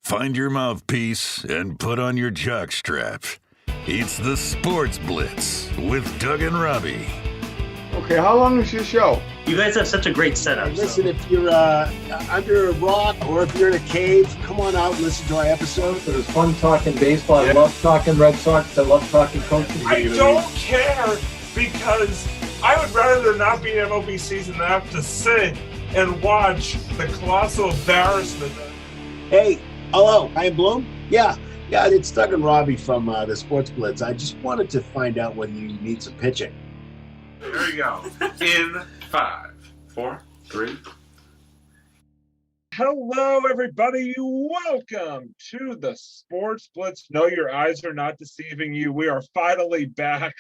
Find your mouthpiece and put on your jock straps. It's the Sports Blitz with Doug and Robbie. Okay, how long is your show? You guys have such a great setup. Listen, if you're under a rock or if you're in a cave, come on out and listen to our episode. It was fun talking baseball. I love talking Red Sox. I love talking coaching. I don't care because I would rather there not be an MLB season than have to sit and watch the colossal embarrassment. Hey, hello, I am Bloom. Yeah, it's Doug and Robbie from the Sports Blitz. I just wanted to find out whether you need some pitching. There you go. In 5, 4, 3. Hello, everybody. Welcome to the Sports Blitz. No, your eyes are not deceiving you. We are finally back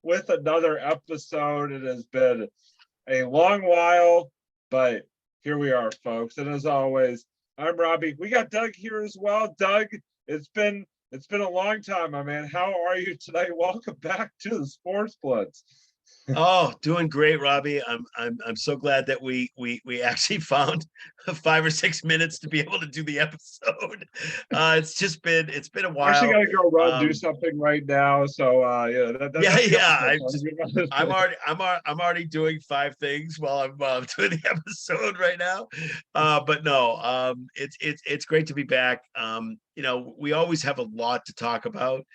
with another episode. It has been a long while, but here we are, folks. And as always, I'm Robbie. We got Doug here as well. Doug, it's been a long time, my man. How are you today? Welcome back to the Sports Blitz. Oh, doing great, Robbie. I'm so glad that we actually found 5 or 6 minutes to be able to do the episode. It's been a while. I actually gotta go run do something right now. So I'm already doing 5 things while I'm doing the episode right now. But no, it's great to be back. We always have a lot to talk about.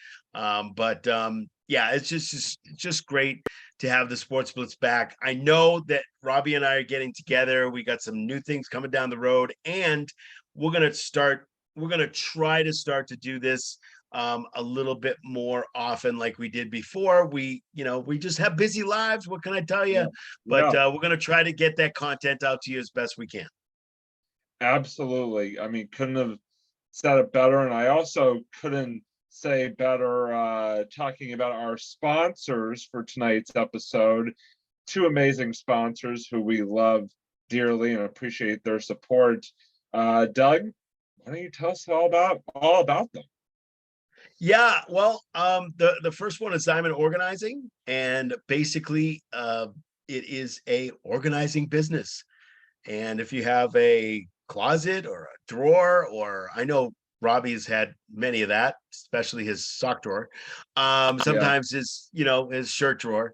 Yeah, it's just great to have the Sports Blitz back. I know that Robbie and I are getting together. We got some new things coming down the road, and we're gonna try to start to do this a little bit more often like we did before. We just have busy lives. What can I tell you? But we're gonna try to get that content out to you as best we can. Absolutely. I mean, couldn't have said it better, and I also couldn't say better talking about our sponsors for tonight's episode. 2 amazing sponsors who we love dearly and appreciate their support. Doug, why don't you tell us all about them? Yeah, well, the first one is Diamond Organizing, and basically it is a organizing business. And if you have a closet or a drawer, or I know Robbie's had many of that, especially his sock drawer. Sometimes his shirt drawer.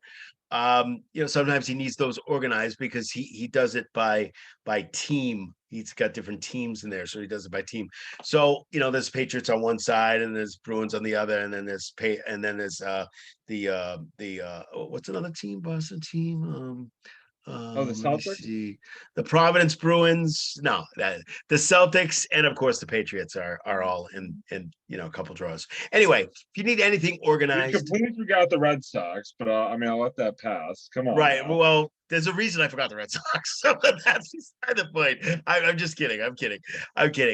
Sometimes he needs those organized because he does it by team. He's got different teams in there, so he does it by team. So there's Patriots on one side, and there's Bruins on the other, and then there's what's another team? Boston team. The Celtics? The Providence Bruins. No, the Celtics, and of course the Patriots are all in a couple drawers. Anyway, if you need anything organized, you completely forgot the Red Sox, but I'll let that pass. Come on. Right. Now. Well, there's a reason I forgot the Red Sox. So that's beside the point. I'm just kidding. I'm kidding.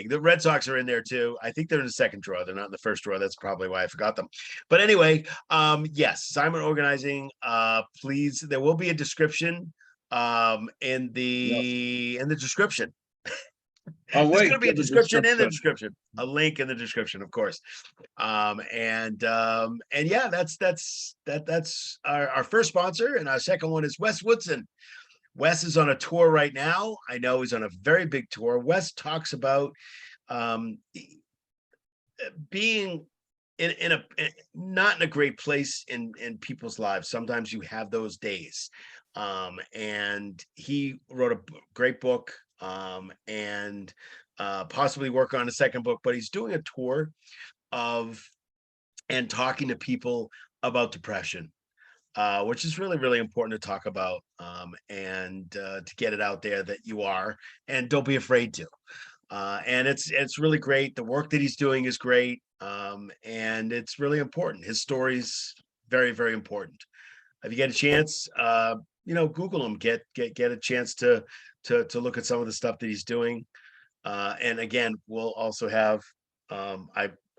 The Red Sox are in there too. I think they're in the second drawer. They're not in the first drawer. That's probably why I forgot them. But anyway, yes, Simon Organizing. Please, there will be a description. In the description. There's going to be a description in the description. A link in the description, of course. And yeah, that's our first sponsor, and our second one is Wes Woodson. Wes is on a tour right now. I know he's on a very big tour. Wes talks about being not in a great place in people's lives. Sometimes you have those days. And he wrote a great book, and possibly work on a second book, but he's doing a tour and talking to people about depression, which is really, really important to talk about, and to get it out there that you are, and don't be afraid to. And it's really great. The work that he's doing is great. And it's really important. His story's very, very important. If you get a chance, Google him, get a chance to look at some of the stuff that he's doing. And again, we'll also have, I'm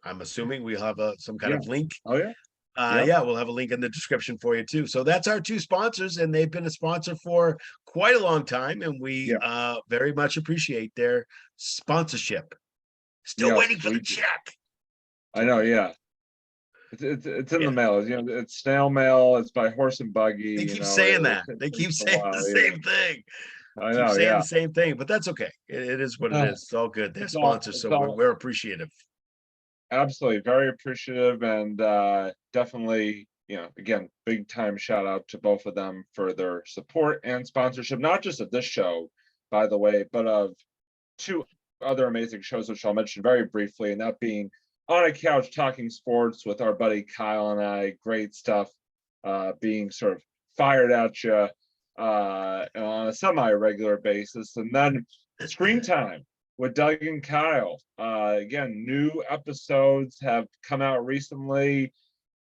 assuming we'll have some kind of link. Oh yeah. Yeah, we'll have a link in the description for you too. So that's our 2 sponsors, and they've been a sponsor for quite a long time, and we very much appreciate their sponsorship. Still waiting for the check. I know, yeah. It's in the mail. It's snail mail. It's by horse and buggy. They keep saying that. They keep saying the same thing. I keep know, saying yeah. the same thing, but that's okay. It is what it is. It's all good. They're It's all- sponsors, it's so all- we're appreciative. Absolutely, very appreciative, and definitely, again, big time shout out to both of them for their support and sponsorship, not just of this show, by the way, but of two other amazing shows, which I'll mention very briefly, and that being On a Couch Talking Sports with our buddy Kyle and I. Great stuff, being sort of fired at you on a semi-regular basis, and then Screen Time with Doug and Kyle. Again, new episodes have come out recently.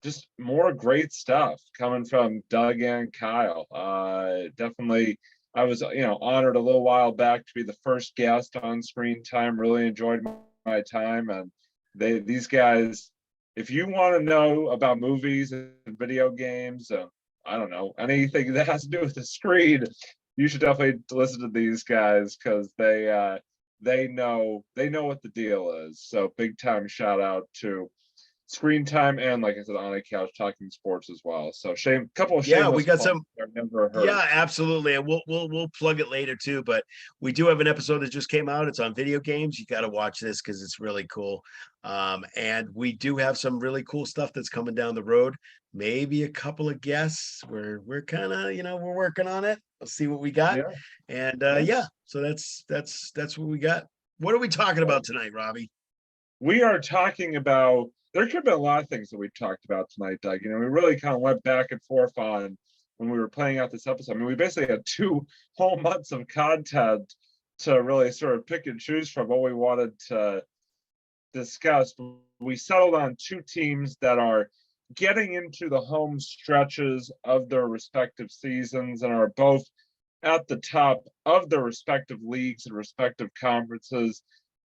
Just more great stuff coming from Doug and Kyle. Definitely, I was honored a little while back to be the first guest on Screen Time. Really enjoyed my time, and these guys. If you want to know about movies and video games, I don't know, anything that has to do with the screen, you should definitely listen to these guys because they know what the deal is. So big time shout out to Screen Time and, like I said, On a Couch Talking Sports as well. So couple of shameless We got plugs some. I've never heard. Yeah, absolutely, and we'll plug it later too. But we do have an episode that just came out. It's on video games. You got to watch this because it's really cool. And we do have some really cool stuff that's coming down the road. Maybe a couple of guests. We're kind of we're working on it. Let's see what we got. Yeah. And Nice. yeah, so that's what we got. What are we talking about tonight, Robbie? We are talking about. There could have been a lot of things that we talked about tonight, Doug. We really kind of went back and forth on when we were playing out this episode. I mean, we basically had 2 whole months of content to really sort of pick and choose from what we wanted to discuss. We settled on 2 teams that are getting into the home stretches of their respective seasons and are both at the top of their respective leagues and respective conferences.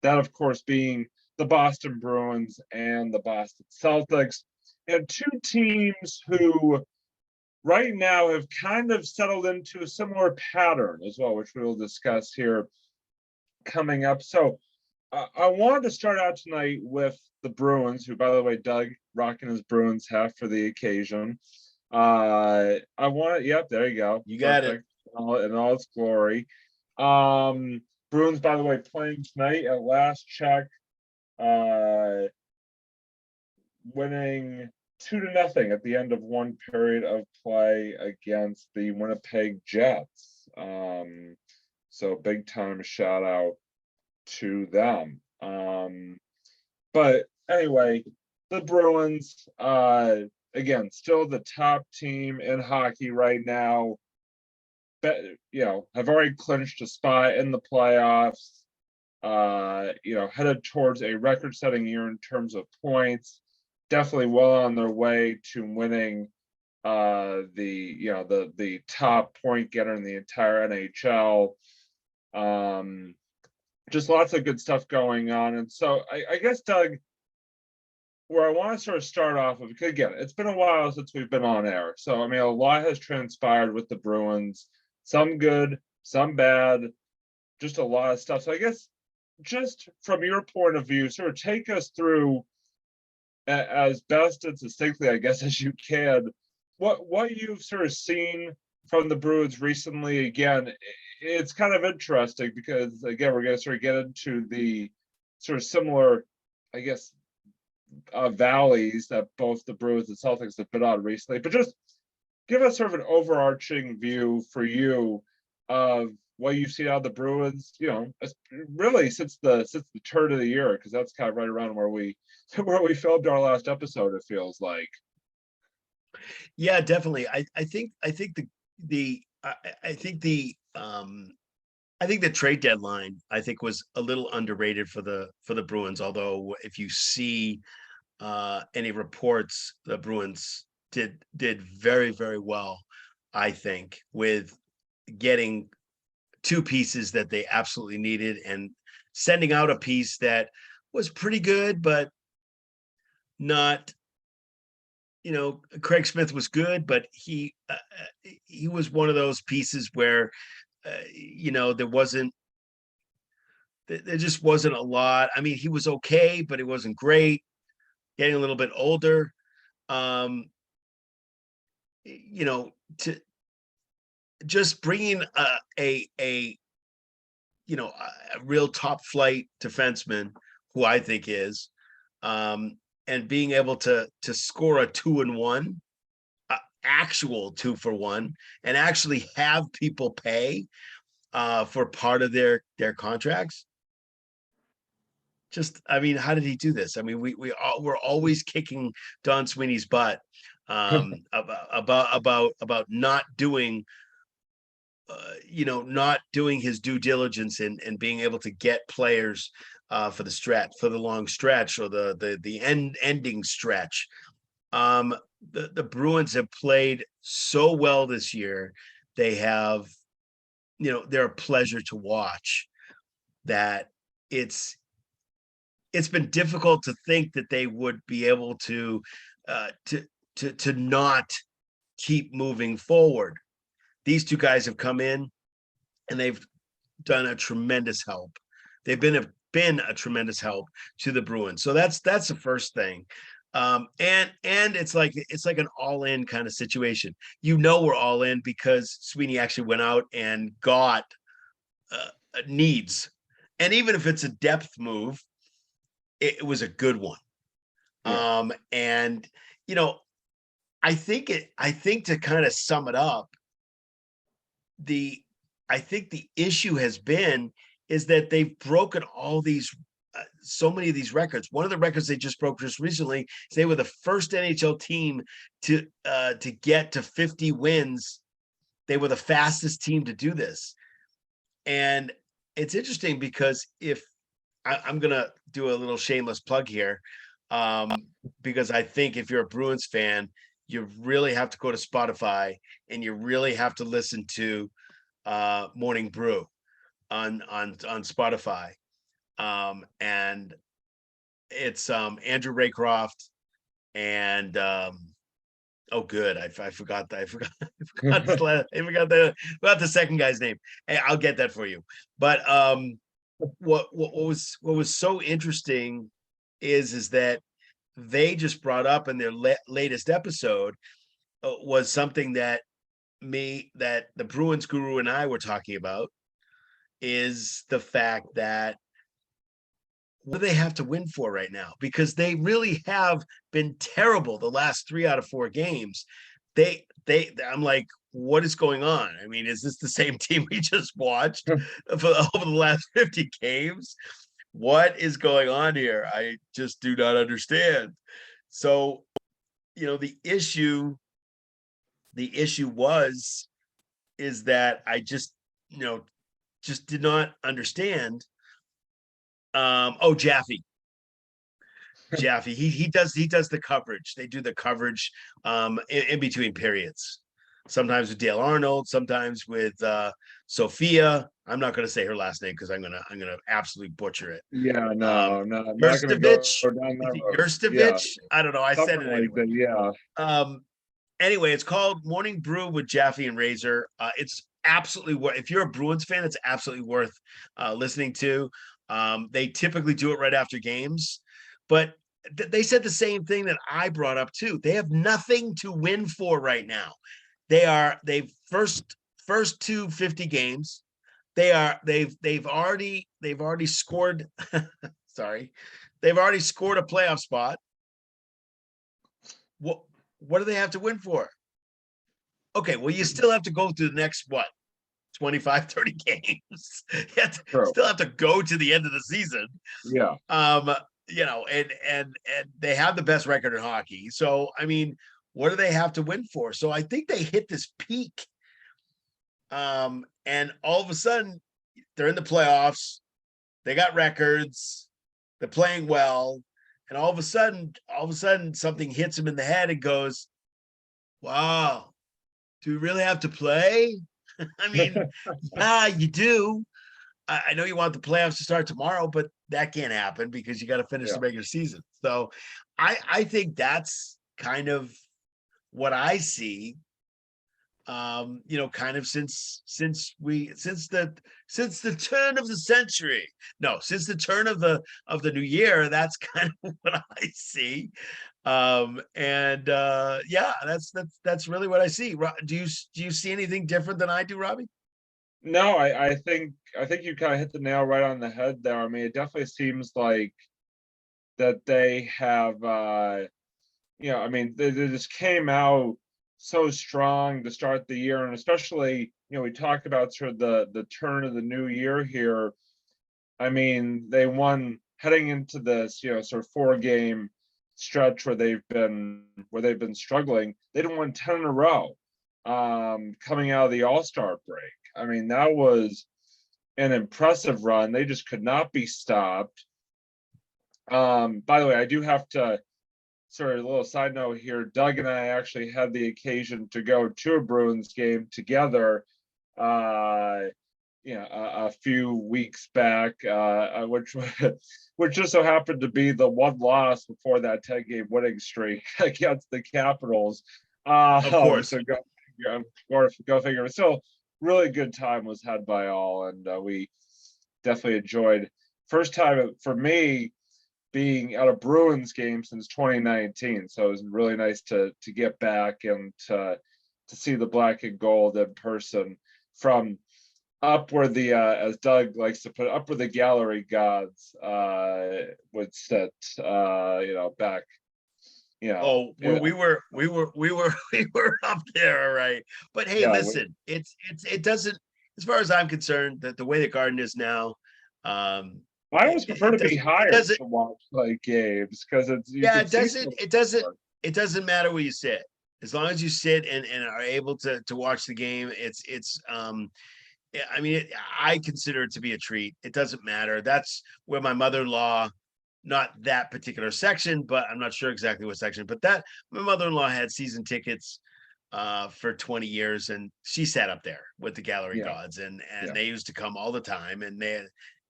That, of course, being the Boston Bruins and the Boston Celtics, and 2 teams who right now have kind of settled into a similar pattern as well, which we will discuss here coming up. So I wanted to start out tonight with the Bruins, who, by the way, Doug rocking his Bruins hat for the occasion. Yep, there you go. You got Perfect. In all its glory. Bruins, by the way, playing tonight at last check. Winning 2-0 at the end of one period of play against the Winnipeg Jets. So big time shout out to them. But anyway, the Bruins, again, still the top team in hockey right now. Have already clinched a spot in the playoffs. Headed towards a record-setting year in terms of points. Definitely well on their way to winning the top point getter in the entire NHL. Just lots of good stuff going on. And so I guess, Doug, where I want to sort of start off with, because again, it's been a while since we've been on air. So, I mean, a lot has transpired with the Bruins, some good, some bad, just a lot of stuff. So I guess just from your point of view, sort of take us through as best and succinctly, I guess, as you can, what you've sort of seen from the Bruins recently. Again, it's kind of interesting because, again, we're going to sort of get into the sort of similar, I guess, valleys that both the Bruins and Celtics have been on recently. But just give us sort of an overarching view for you of what you've seen out of the Bruins, really since the turn of the year, because that's kind of right around where we filmed our last episode, it feels like. Yeah, definitely. I think the trade deadline, I think, was a little underrated for the Bruins. Although if you see any reports, the Bruins did very, very well, I think, with getting 2 pieces that they absolutely needed and sending out a piece that was pretty good, but not, Craig Smith was good, but he was one of those pieces where, there just wasn't a lot. I mean, he was okay, but it wasn't great. Getting a little bit older, just bringing a real top flight defenseman who I think is, and being able to score a 2-1, actual 2-for-1, and actually have people pay for part of their contracts. Just, I mean, how did he do this? I mean, we're always kicking Don Sweeney's butt about not doing not doing his due diligence and being able to get players for the long stretch, or the ending stretch. The Bruins have played so well this year. They have, they're a pleasure to watch. That it's been difficult to think that they would be able to not keep moving forward. These two guys have come in and they've done a tremendous help. They've been a tremendous help to the Bruins. So that's the first thing. And it's like an all-in kind of situation. We're all in because Sweeney actually went out and got needs. And even if it's a depth move, it was a good one. Yeah. And I think to kind of sum it up, I think the issue has been is that they've broken all these so many of these records. One of the records they just broke just recently is they were the first NHL team to get to 50 wins. They were the fastest team to do this. And it's interesting because if I'm gonna do a little shameless plug here, because I think if you're a Bruins fan, you really have to go to Spotify and you really have to listen to Morning Brew on Spotify. And it's Andrew Raycroft and oh good, I forgot the second guy's name. Hey, I'll get that for you. But what was so interesting is that they just brought up in their latest episode was something that the Bruins guru and I were talking about, is the fact that what do they have to win for right now? Because they really have been terrible the last 3 out of 4 games. I'm like, what is going on? I mean, is this the same team we just watched over the last 50 games? What is going on here? I just do not understand. So, the issue is that I just did not understand. Jaffe, he does the coverage. They do the coverage in between periods. Sometimes with Dale Arnold, sometimes with Sophia. I'm not going to say her last name because I'm gonna absolutely butcher it. Yeah, no, I'm not gonna go Yurstovich. down that road. Yurstovich. Yeah. I don't know. I Something said it like anyway. that, yeah. Anyway, it's called Morning Brew with Jaffe and Razor. It's absolutely worth. If you're a Bruins fan, it's absolutely worth listening to. They typically do it right after games, but they said the same thing that I brought up too. They have nothing to win for right now. They've first 250 games. They've already scored. Sorry, they've already scored a playoff spot. What do they have to win for? Okay, well, you still have to go through the next 25, 30 games. Still have to go to the end of the season. Yeah. And they have the best record in hockey. So, I mean, what do they have to win for? So I think they hit this peak. And all of a sudden they're in the playoffs. They got records. They're playing well. And all of a sudden something hits them in the head and goes, wow, do we really have to play? I mean, yeah, you do. I know you want the playoffs to start tomorrow, but that can't happen because you got to finish the regular season. So I think that's kind of what I see. kind of since the turn of the century. No, since the turn of the new year. That's kind of what I see. Yeah, that's really what I see. Do you see anything different than I do, Robbie? No, I think you kind of hit the nail right on the head there. I mean, it definitely seems like that they have, I mean, they just came out so strong to start the year, and especially, we talked about sort of the turn of the new year here. I mean, they won heading into this, sort of 4-game stretch where they've been struggling. They didn't win 10 in a row, coming out of the All-Star break. I mean, that was an impressive run. They just could not be stopped. By the way, I do have to, sorry, a little side note here. Doug and I actually had the occasion to go to a Bruins game together, a few weeks back, which just so happened to be the one loss before that 10-game winning streak against the Capitals. Of course. So go figure. Still, really good time was had by all, and we definitely enjoyed. First time for me being at a Bruins game since 2019, so it was really nice to get back and to see the black and gold in person from up where the as Doug likes to put it, up where the gallery gods would sit, back. Oh, we were up there, all right. But hey, Yeah, listen, it doesn't, as far as I'm concerned, that the way the Garden is now, I always prefer to be higher to watch like games because it doesn't matter where you sit, as long as you sit and are able to watch the game. I mean, I consider it to be a treat. It doesn't matter. That's where my mother-in-law, not that particular section, but I'm not sure exactly what section, but that my mother-in-law had season tickets for 20 years, and she sat up there with the gallery gods, and they used to come all the time, and they,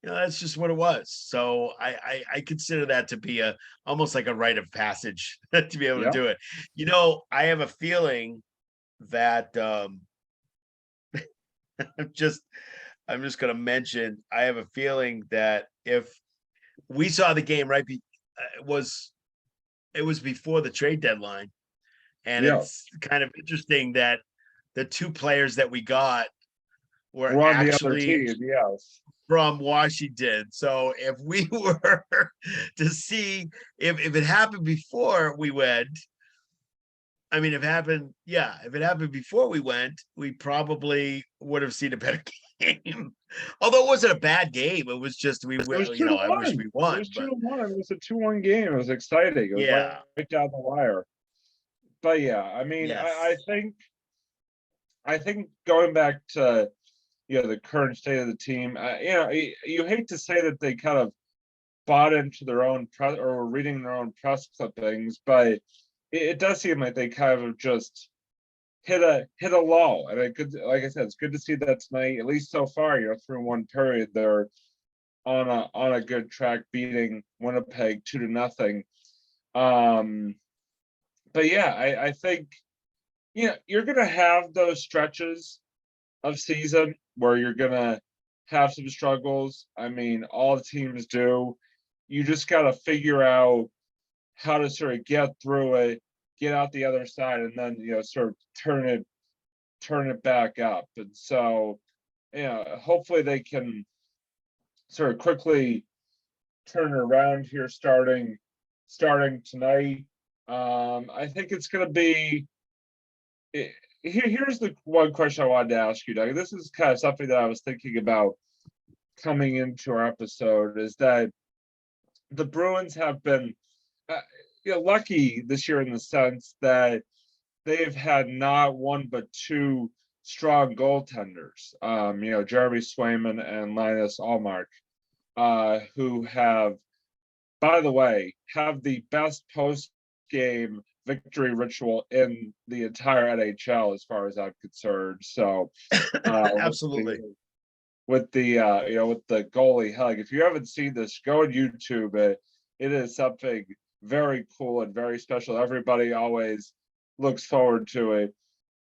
that's just what it was. So I consider that to be almost like a rite of passage to be able to do it. I have a feeling that I'm just going to mention, I have a feeling that if we saw the game it was before the trade deadline, and it's kind of interesting that the two players that we got were on actually the other team, yes, from Washington. So if we were to see if it happened before we went, I mean, if it happened before we went, we probably would have seen a better game. Although it wasn't a bad game. It was just, I wish we won. It was 2-1. It was a 2-1 game. It was exciting. It was right down the wire. But yeah, I mean, yes. I think going back to, the current state of the team, you hate to say that they kind of bought into their own press or were reading their own press clippings, but it does seem like they kind of just hit a lull, and like I said, it's good to see that tonight. At least so far, through one period, they're on a good track, beating Winnipeg 2-0. But yeah, I think you're gonna have those stretches of season where you're gonna have some struggles. I mean, all the teams do. You just gotta figure out how to sort of get through it, get out the other side, and then sort of turn it back up. And so hopefully they can sort of quickly turn it around here starting tonight. I think it's going to be here's the one question I wanted to ask you, Doug. This is kind of something that I was thinking about coming into our episode, is that the Bruins have been lucky this year in the sense that they've had not one but two strong goaltenders. Jeremy Swayman and Linus Ullmark, who have, by the way, have the best post-game victory ritual in the entire NHL, as far as I'm concerned. So, absolutely. With the goalie hug. If you haven't seen this, go on YouTube. It is something very cool and very special. Everybody always looks forward to it.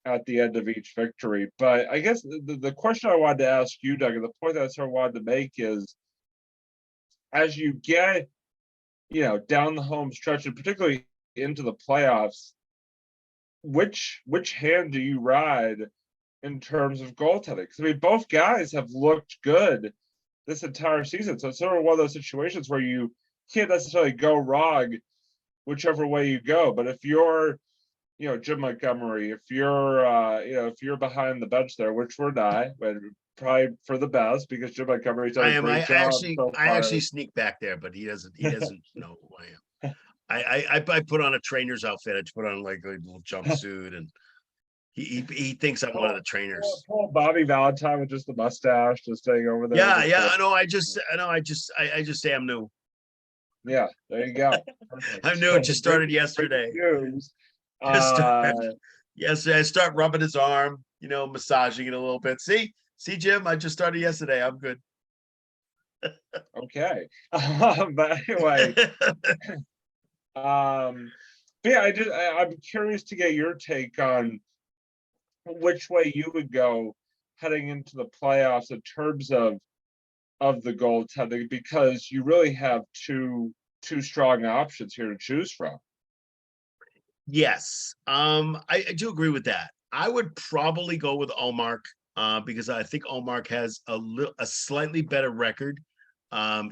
at the end of each victory. But I guess the question I wanted to ask you, Doug, and the point that I sort of wanted to make is, as you get, down the home stretch, and particularly into the playoffs, which hand do you ride in terms of goaltending? Because I mean, both guys have looked good this entire season, so it's sort of one of those situations where you can't necessarily go wrong whichever way you go. But if you're, Jim Montgomery, if you're, if you're behind the bench there, which we're not, but probably for the best because Jim Montgomery's done I a am. great job so I far. actually sneak back there, but he doesn't. He doesn't know who I am. I put on a trainer's outfit. I just put on like a little jumpsuit, and he thinks I'm one of the trainers. Poor Bobby Valentine with just the mustache, just staying over there. Yeah. I know. I just say I'm new. Yeah, there you go. Perfect. I'm new. It just started yesterday. News. Yesterday, I start rubbing his arm, massaging it a little bit. See, Jim, I just started yesterday. I'm good. Okay. But anyway, yeah, I'm curious to get your take on which way you would go heading into the playoffs in terms of the goaltending, because you really have two strong options here to choose from. Yes, I do agree with that. I would probably go with Allmark because I think Allmark has a slightly better record.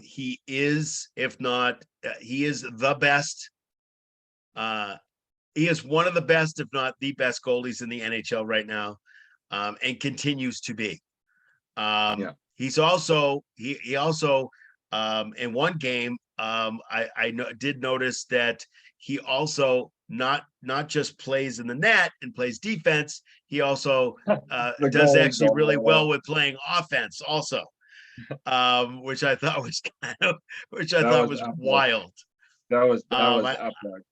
He is, if not, he is the best. He is one of the best, if not the best goalies in the NHL right now, and continues to be. Yeah. He's also he also in one game I did notice that he also not just plays in the net and plays defense. He also does actually really well with playing offense also, which I thought was wild. That was epic.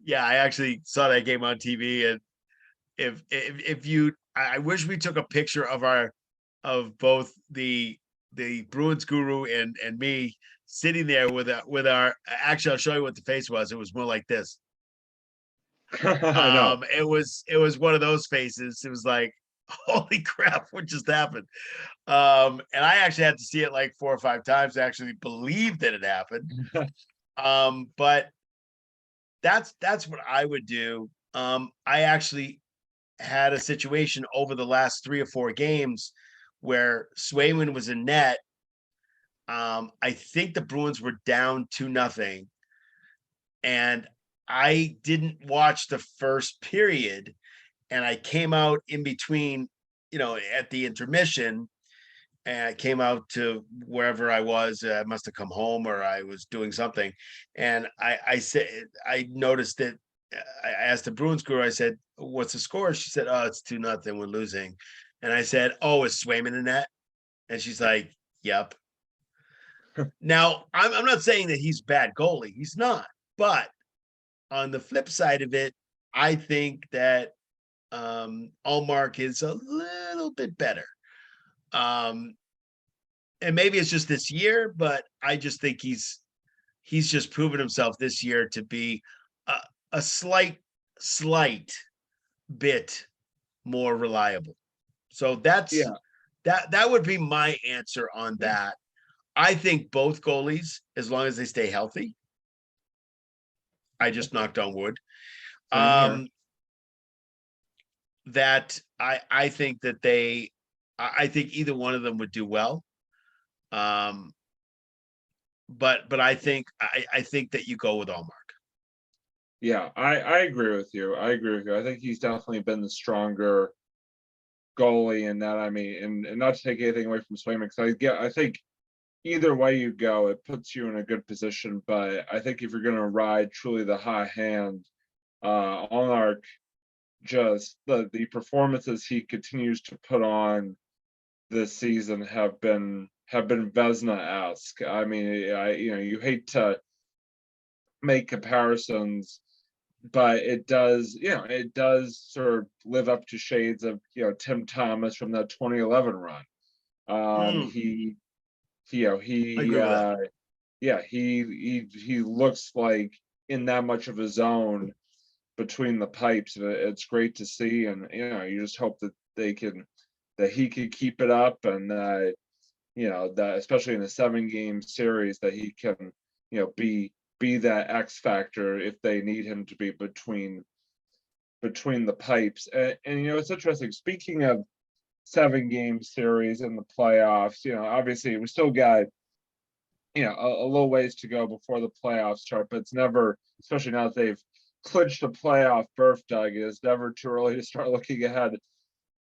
Yeah, I actually saw that game on TV, and if you, I wish we took a picture of both the Bruins guru and me sitting there with our actually, I'll show you what the face was. It was more like this. I know. It was one of those faces. It was like, holy crap, what just happened? And I actually had to see it like 4 or 5 times to actually believe that it happened. But that's what I would do. I actually had a situation over the last 3 or 4 games where Swayman was in net. I think the Bruins were down 2-0, and I didn't watch the first period, and I came out in between, at the intermission, and I came out to wherever I was. I must have come home or I was doing something, and I said, I noticed that I asked the Bruins guru, I said, "What's the score?" She said, "Oh, it's 2-0. We're losing." And I said, "Oh, is Swayman in that?" And she's like, "Yep." Now, I'm not saying that he's bad goalie. He's not. But on the flip side of it, I think that Allmark is a little bit better. And maybe it's just this year, but I just think he's just proven himself this year to be a slight bit more reliable. So that's that would be my answer on that. I think both goalies, as long as they stay healthy, I just knocked on wood. That I think that I think either one of them would do well. But I think that you go with Allmark. Yeah, I agree with you. I think he's definitely been the stronger goalie in that. I mean, and not to take anything away from Swayman, because I think either way you go, it puts you in a good position. But I think if you're going to ride truly the high hand, Allmark, just the performances he continues to put on this season have been Vezina-esque. I mean, you hate to make comparisons, but it does sort of live up to shades of Tim Thomas from that 2011 run. He looks like in that much of a zone between the pipes, and it's great to see. And you just hope that he could keep it up, and that especially in a 7-game series, that he can be that X factor if they need him to be between the pipes. And it's interesting. Speaking of 7-game series in the playoffs, obviously we still got a little ways to go before the playoffs start, but it's never, especially now that they've clinched a playoff berth, Doug, it's never too early to start looking ahead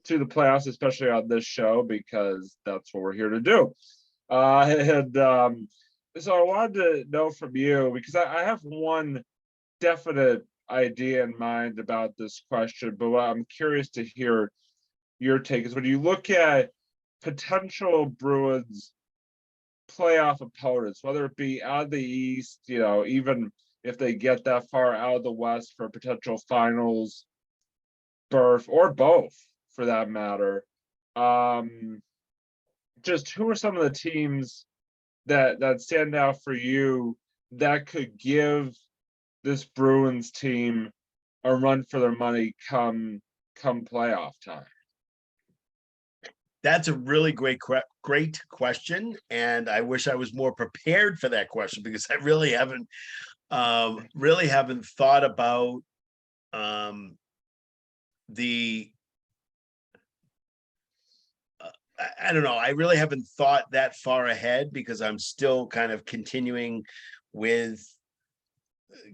to the playoffs, especially on this show, because that's what we're here to do. So I wanted to know from you, because I have one definite idea in mind about this question, but what I'm curious to hear your take is, when you look at potential Bruins playoff opponents, whether it be out of the East, even if they get that far out of the West for a potential finals berth, or both for that matter, just who are some of the teams that stand out for you that could give this Bruins team a run for their money come playoff time? That's a really great question, and I wish I was more prepared for that question, because I really haven't thought about the. I don't know. I really haven't thought that far ahead, because I'm still kind of continuing with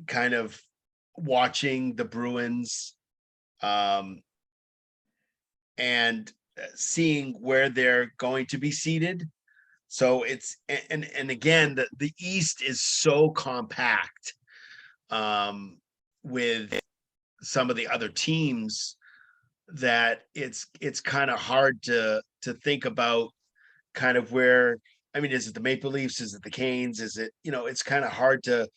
kind of watching the Bruins and seeing where they're going to be seated. So it's, and again, the East is so compact with some of the other teams that it's kind of hard to think about kind of where, I mean, is it the Maple Leafs? Is it the Canes? Is it, it's kind of hard to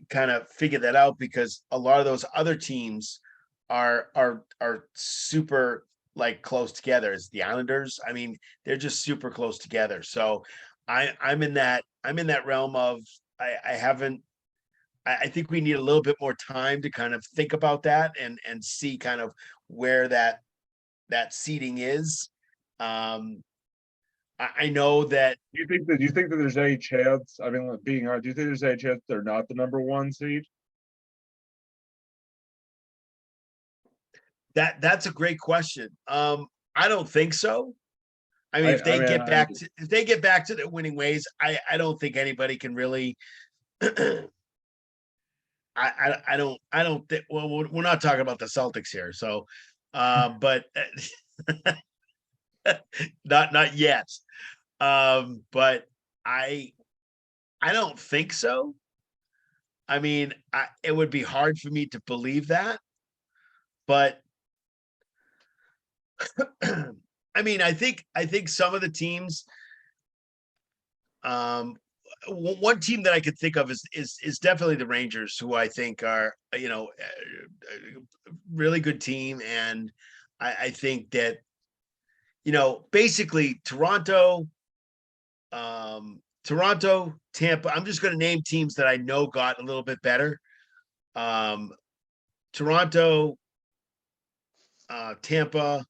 kind of figure that out, because a lot of those other teams are super like close together. As the Islanders, I mean, they're just super close together. So I'm in that realm of, I think we need a little bit more time to kind of think about that and see kind of where that seating is. I know that. Do you think that there's any chance? I mean, being honest, do you think there's any chance they're not the number 1 seed? That's a great question. I don't think so. I mean, if they get back to their winning ways, I don't think anybody can really. I don't think. Well, we're not talking about the Celtics here, so, but not yet. But I don't think so. I mean, it would be hard for me to believe that, but I mean, I think some of the teams. One team that I could think of is definitely the Rangers, who I think are a really good team, and I think that basically Toronto, Tampa. I'm just going to name teams that I know got a little bit better. Toronto, Tampa.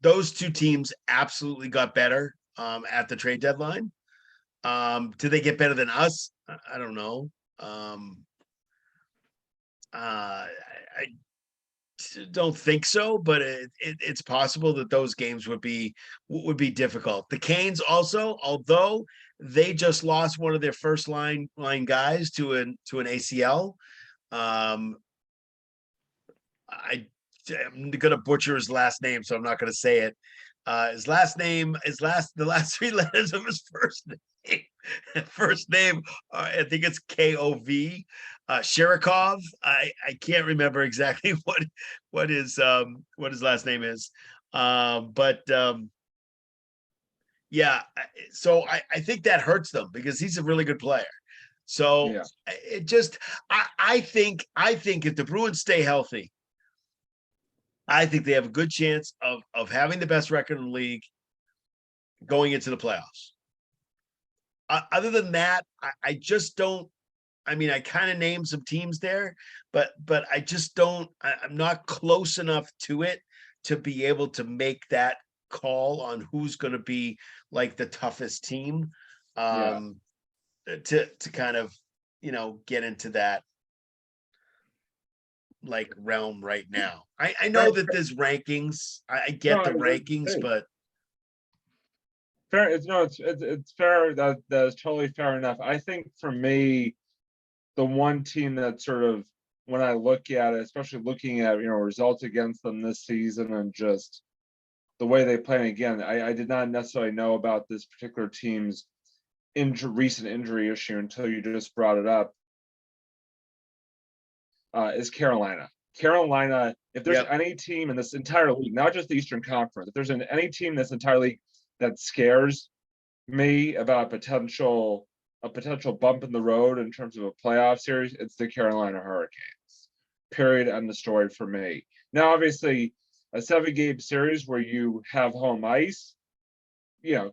Those 2 teams absolutely got better at the trade deadline. Do they get better than us? I don't know. I don't think so, but it's possible that those games would be difficult. The Canes also, although they just lost one of their first line guys to an ACL. I'm gonna butcher his last name, so I'm not gonna say it. The last 3 letters of his first name. I think it's Kov. Shirikov. I can't remember exactly what his last name is. Yeah. So I think that hurts them, because he's a really good player. So yeah. It just, I think if the Bruins stay healthy, I think they have a good chance of having the best record in the league going into the playoffs. Other than that, I just don't I mean, I kind of named some teams there, but I just don't. I'm not close enough to it to be able to make that call on who's going to be like the toughest team. Yeah. To kind of get into that like realm right now. I know that there's rankings. I get the rankings, but fair. It's fair. That is totally fair enough. I think for me, the one team that sort of, when I look at it, especially looking at results against them this season and just the way they play. And again, I did not necessarily know about this particular team's recent injury issue until you just brought it up. Is Carolina. Carolina, if there's any team in this entire league, not just the Eastern Conference, if there's any team in this entire league that scares me about a potential bump in the road in terms of a playoff series, it's the Carolina Hurricanes. Period. End the story for me. Now, obviously, a 7-game series where you have home ice,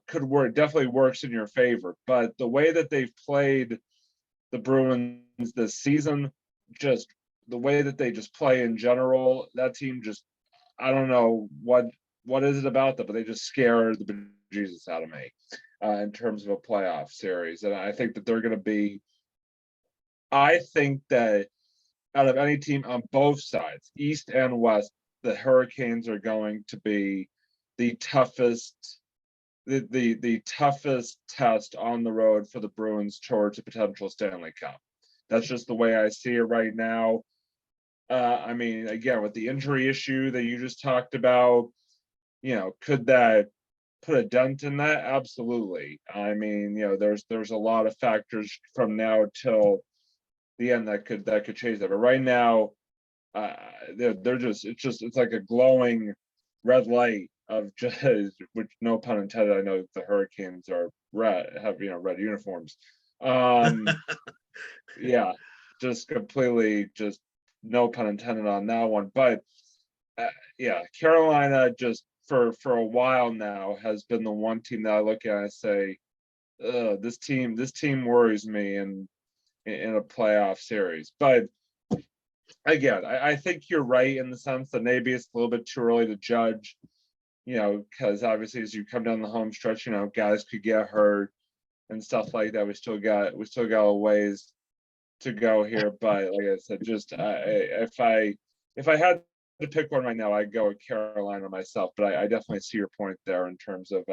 could work, definitely works in your favor. But the way that they've played the Bruins this season, just the way that they just play in general, that team just, I don't know what is it about them, but they just scare the bejesus out of me in terms of a playoff series. And I think that they're going to be, I think that out of any team on both sides, East and West, the Hurricanes are going to be the toughest, the toughest test on the road for the Bruins towards a potential Stanley Cup. That's just the way I see it right now. I mean, again, with the injury issue that you just talked about, could that put a dent in that? Absolutely. I mean, there's a lot of factors from now till the end that could change that. But right now, it's like a glowing red light of just, which no pun intended. I know the Hurricanes have red uniforms. Yeah, just completely, just no pun intended on that one. But Carolina just for a while now has been the one team that I look at and I say, this team worries me in a playoff series. But again, I think you're right in the sense that maybe it's a little bit too early to judge, because obviously as you come down the home stretch, guys could get hurt and stuff like that. We still got a ways to go here, but like I said, just if I had to pick one right now, I'd go with Carolina myself. But I definitely see your point there in terms of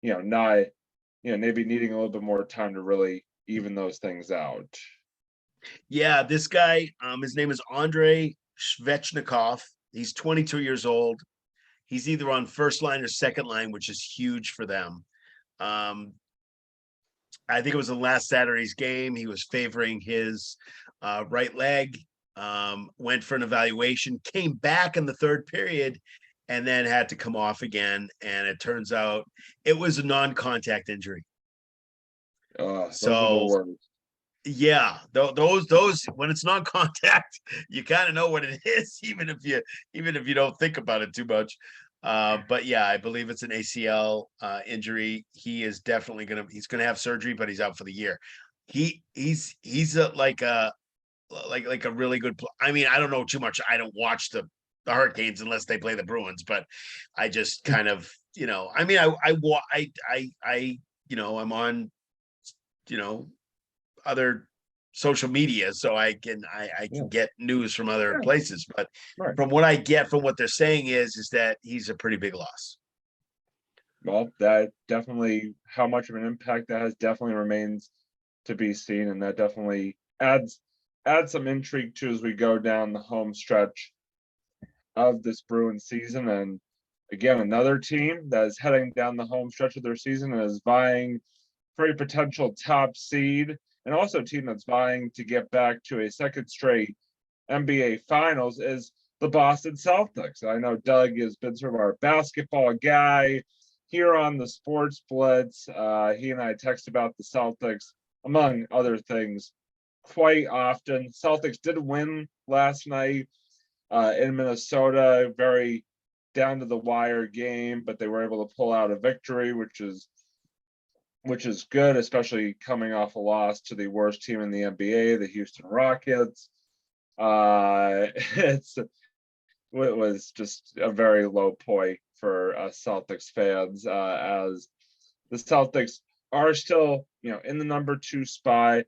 not maybe needing a little bit more time to really even those things out. Yeah, this guy, his name is Andrei Svechnikov. He's 22 years old. He's either on first line or second line, which is huge for them. I think it was in last Saturday's game. He was favoring his right leg, went for an evaluation, came back in the third period, and then had to come off again. And it turns out it was a non-contact injury. So yeah, those when it's non-contact, you kind of know what it is, even if you don't think about it too much. But yeah, I believe it's an ACL injury. He is definitely he's gonna have surgery, but he's out for the year. He's like a really good. I mean, I don't know too much. I don't watch the Hurricanes unless they play the Bruins, but I just kind of I mean, I'm on other social media, so I can get news from other places. But from what I get from what they're saying is that he's a pretty big loss. Well, that definitely, how much of an impact that has definitely remains to be seen, and that definitely adds some intrigue to as we go down the home stretch of this Bruins season. And again, another team that is heading down the home stretch of their season and is vying for a potential top seed, and also a team that's vying to get back to a second straight NBA Finals, is the Boston Celtics. I know Doug has been sort of our basketball guy here on the Sports Blitz. He and I text about the Celtics, among other things, quite often. Celtics did win last night in Minnesota, very down to the wire game, but they were able to pull out a victory, which is which is good, especially coming off a loss to the worst team in the NBA, the Houston Rockets. It was just a very low point for Celtics fans, as the Celtics are still, in the number 2 spot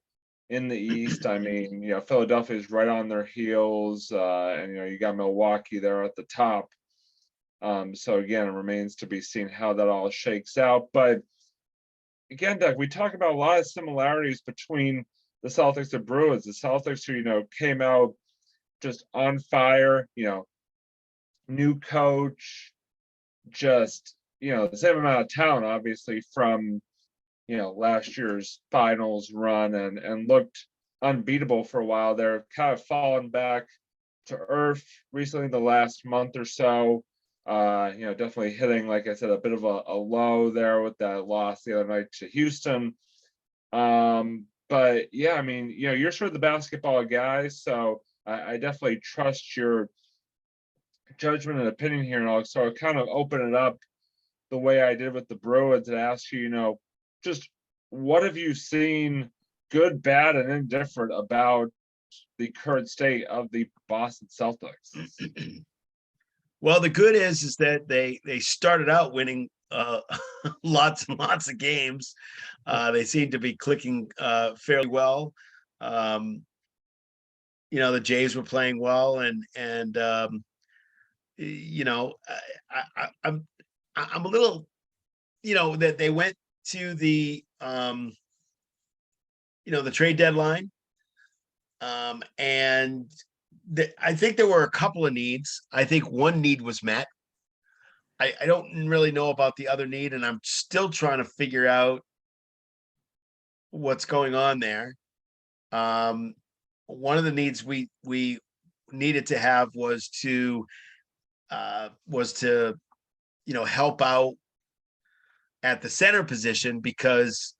in the East. I mean, Philadelphia is right on their heels, and you got Milwaukee there at the top. So again, it remains to be seen how that all shakes out. But again, Doug, we talk about a lot of similarities between the Celtics and Bruins. The Celtics who, came out just on fire, new coach, just, the same amount of talent, obviously, from, last year's finals run, and looked unbeatable for a while. They're kind of fallen back to earth recently, the last month or so. Definitely hitting, like I said, a bit of a low there with that loss the other night to Houston. But yeah, I mean, you're sort of the basketball guy, so I definitely trust your judgment and opinion here, and so I'll kind of open it up the way I did with the Bruins and ask you, just what have you seen, good, bad, and indifferent, about the current state of the Boston Celtics? Well, the good is that they started out winning lots and lots of games. They seem to be clicking fairly well. The Jays were playing well, and I'm a little, that they went to the the trade deadline, and I think there were a couple of needs. I think one need was met. I don't really know about the other need, and I'm still trying to figure out what's going on there. One of the needs we needed to have was to help out at the center position, because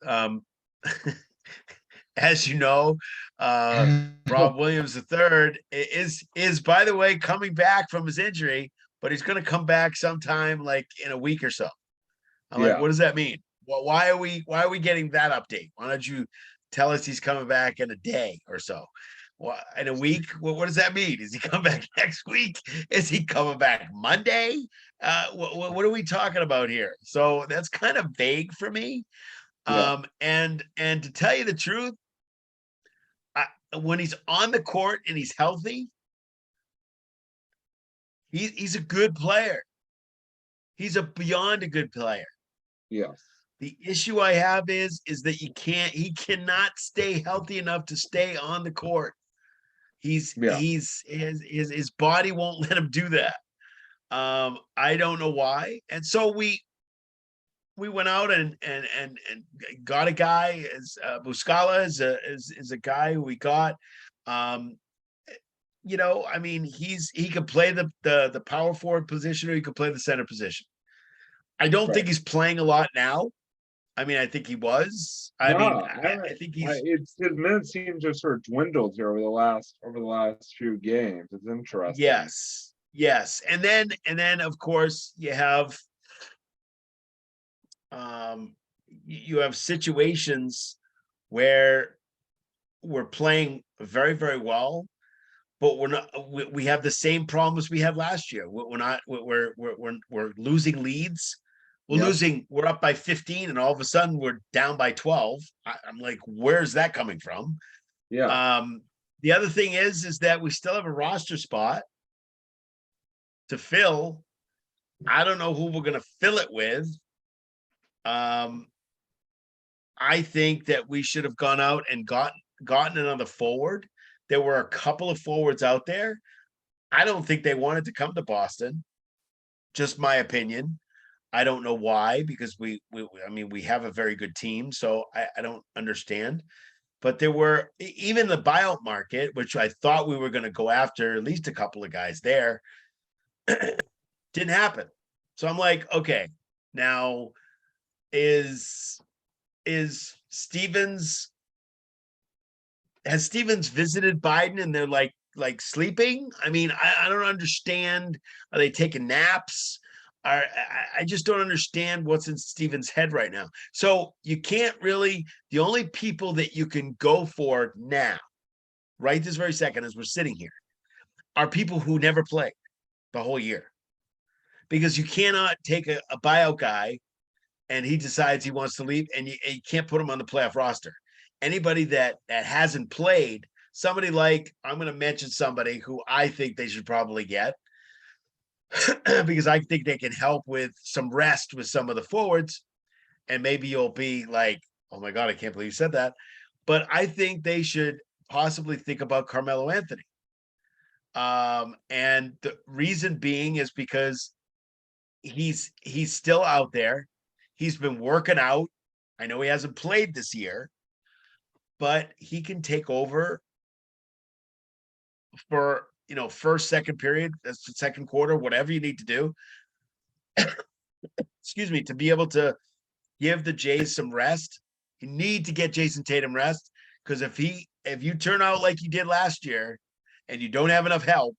as you know, Rob Williams III is by the way coming back from his injury, but he's going to come back sometime like in a week or so. I'm like, what does that mean? Well, why are we getting that update? Why don't you tell us he's coming back in a day or so? Well, in a week? What does that mean? Is he coming back next week? Is he coming back Monday? What are we talking about here? So that's kind of vague for me. And to tell you the truth, when he's on the court and he's healthy, he's a good player. He's beyond a good player. Yes. The issue I have is that he cannot stay healthy enough to stay on the court. His body won't let him do that. I don't know why. And so we went out and got a guy, as Muscala is a guy who we got. I mean, he could play the power forward position, or he could play the center position. I don't think he's playing a lot now. I mean, I think he was. I think his minutes seem to sort of dwindled here over the last few games. It's interesting. Yes. And then of course you have situations where we're playing very, very well, but we have the same problems we had last year. We're losing leads. We're up by 15, and all of a sudden we're down by 12. I'm like, where's that coming from? The other thing is that we still have a roster spot to fill. I don't know who we're going to fill it with. I think that we should have gone out and gotten another forward. There were a couple of forwards out there. I don't think they wanted to come to Boston. Just my opinion. I don't know why, because we have a very good team, so I don't understand. But there were, even the buyout market, which I thought we were going to go after at least a couple of guys there, didn't happen. So I'm like, okay, now has Stevens visited Biden and they're like sleeping? I mean, I don't understand. Are they taking naps? I just don't understand what's in Steven's head right now. So you can't really, the only people that you can go for now, right this very second as we're sitting here, are people who never played the whole year. Because you cannot take a buyout guy and he decides he wants to leave, and you can't put him on the playoff roster. Anybody that hasn't played, somebody like, I'm going to mention somebody who I think they should probably get, because I think they can help with some rest with some of the forwards. And maybe you'll be like, oh my God, I can't believe you said that. But I think they should possibly think about Carmelo Anthony. And the reason being is because he's still out there. He's been working out. I know he hasn't played this year, but he can take over for, first, second period, that's the second quarter, whatever you need to do. Excuse me, to be able to give the Jays some rest. You need to get Jason Tatum rest, because if you turn out like you did last year and you don't have enough help,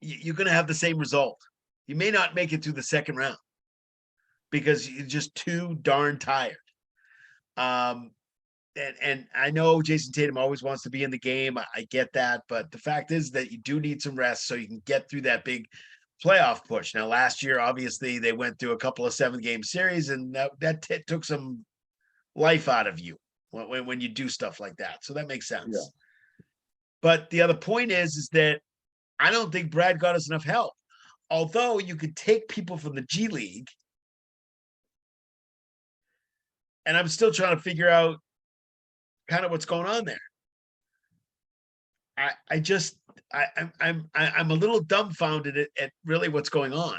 you're going to have the same result. You may not make it through the second round because you're just too darn tired. And I know Jason Tatum always wants to be in the game. I get that. But the fact is that you do need some rest so you can get through that big playoff push. Now, last year, obviously, they went through a couple of 7-game series, and that took some life out of you when you do stuff like that. So that makes sense. Yeah. But the other point is that I don't think Brad got us enough help. Although you could take people from the G League, and I'm still trying to figure out kind of what's going on there. I'm a little dumbfounded at really what's going on.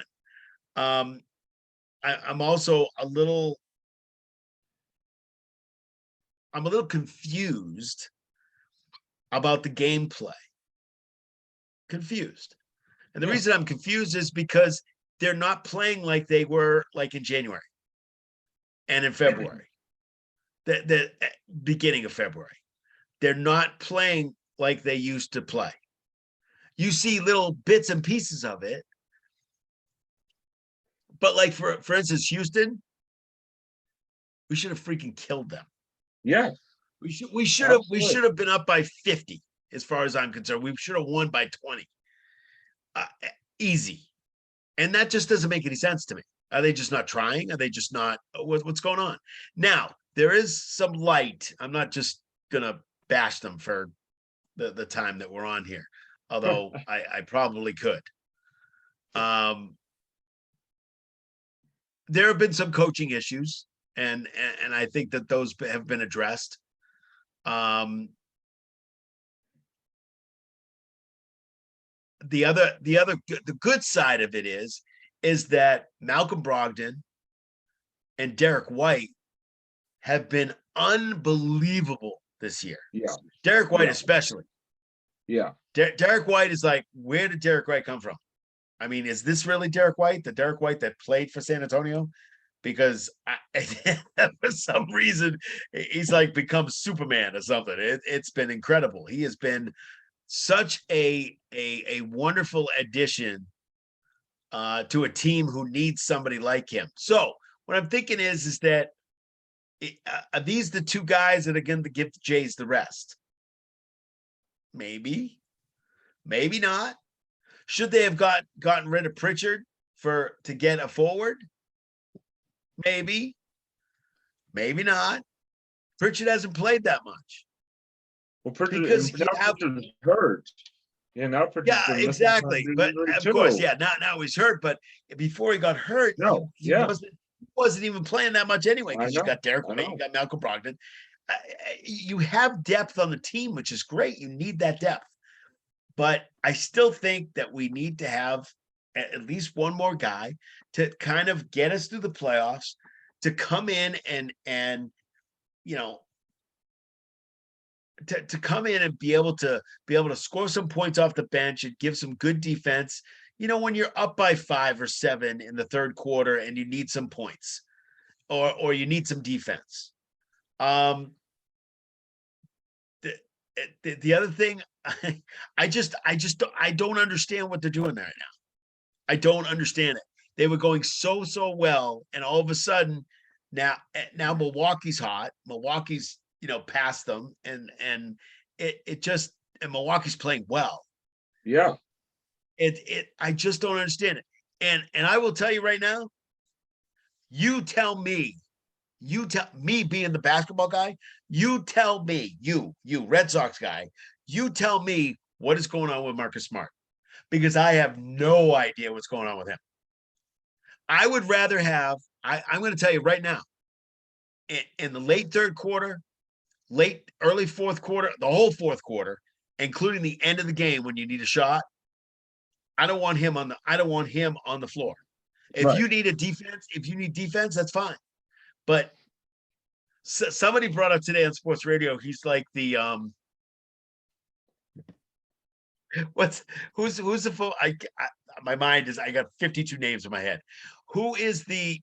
I'm also a little confused about the gameplay. Confused. And the reason I'm confused is because they're not playing like they were like in January and in February. The beginning of February. They're not playing like they used to play. You see little bits and pieces of it. But like for instance, Houston, we should have freaking killed them. Yeah. We should have been up by 50 as far as I'm concerned. We should have won by 20. Easy. And that just doesn't make any sense to me. Are they just not trying? Are they just not what's going on? Now, there is some light. I'm not just gonna bash them for the time that we're on here, although I probably could. There have been some coaching issues, and I think that those have been addressed. The good side of it is that Malcolm Brogdon and Derek White have been unbelievable this year. Yeah. Derek White especially. Yeah. Derek White is like, where did Derek White come from? I mean, is this really Derek White, the Derek White that played for San Antonio? Because for some reason, he's like become Superman or something. It's been incredible. He has been such a wonderful addition to a team who needs somebody like him. So what I'm thinking is that are these the two guys that are going to give the Jays the rest? Maybe, maybe not. Should they have gotten rid of Pritchard to get a forward? Maybe, maybe not. Pritchard hasn't played that much. Well, Pritchard, because Pritchard's hurt. Now yeah, exactly. But of course, now he's hurt. But before he got hurt, he wasn't even playing that much anyway, because you got Derek White, you got Malcolm Brogdon. You have depth on the team, which is great. You need that depth. But I still think that we need to have at least one more guy to kind of get us through the playoffs, to come in and to come in and be able to score some points off the bench and give some good defense. When you're up by 5 or 7 in the third quarter and you need some points or you need some defense. The other thing, I don't understand what they're doing right now. I don't understand it. They were going so well, and all of a sudden, now Milwaukee's hot. Milwaukee's past them, and it just and Milwaukee's playing well. Yeah. I just don't understand it. And I will tell you right now, you tell me being the basketball guy, you tell me, you Red Sox guy, you tell me what is going on with Marcus Smart, because I have no idea what's going on with him. I would rather have, I'm going to tell you right now, in the late third quarter, early fourth quarter, the whole fourth quarter, including the end of the game when you need a shot, I don't want him on the floor. If you need defense, that's fine. But somebody brought up today on sports radio, he's like the who's the my mind is, I got 52 names in my head. Who is the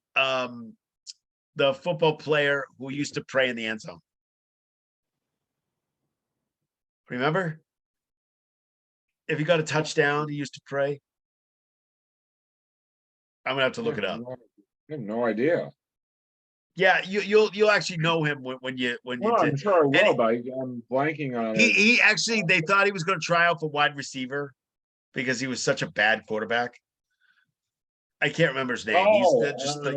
football player who used to pray in the end zone? Remember? If he got a touchdown, he used to pray. I'm gonna have to look it up. I have no idea. Yeah, you'll actually know him when you. Well, I'm sure I will, but I'm blanking on it. He actually, they thought he was going to try out for wide receiver because he was such a bad quarterback. I can't remember his name. He's just like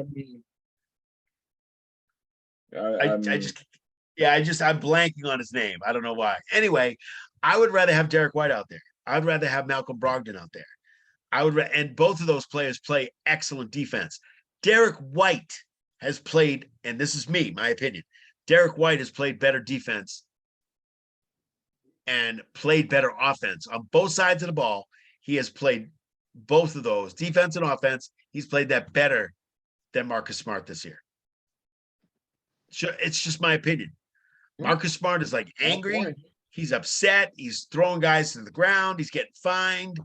I'm blanking on his name. I don't know why. Anyway, I would rather have Derek White out there. I'd rather have Malcolm Brogdon out there. And both of those players play excellent defense. Derek White has played, and this is my opinion, Derek White has played better defense and played better offense on both sides of the ball. He has played both of those, defense and offense. He's played that better than Marcus Smart this year. It's just my opinion. Marcus Smart is like angry. He's upset. He's throwing guys to the ground. He's getting fined.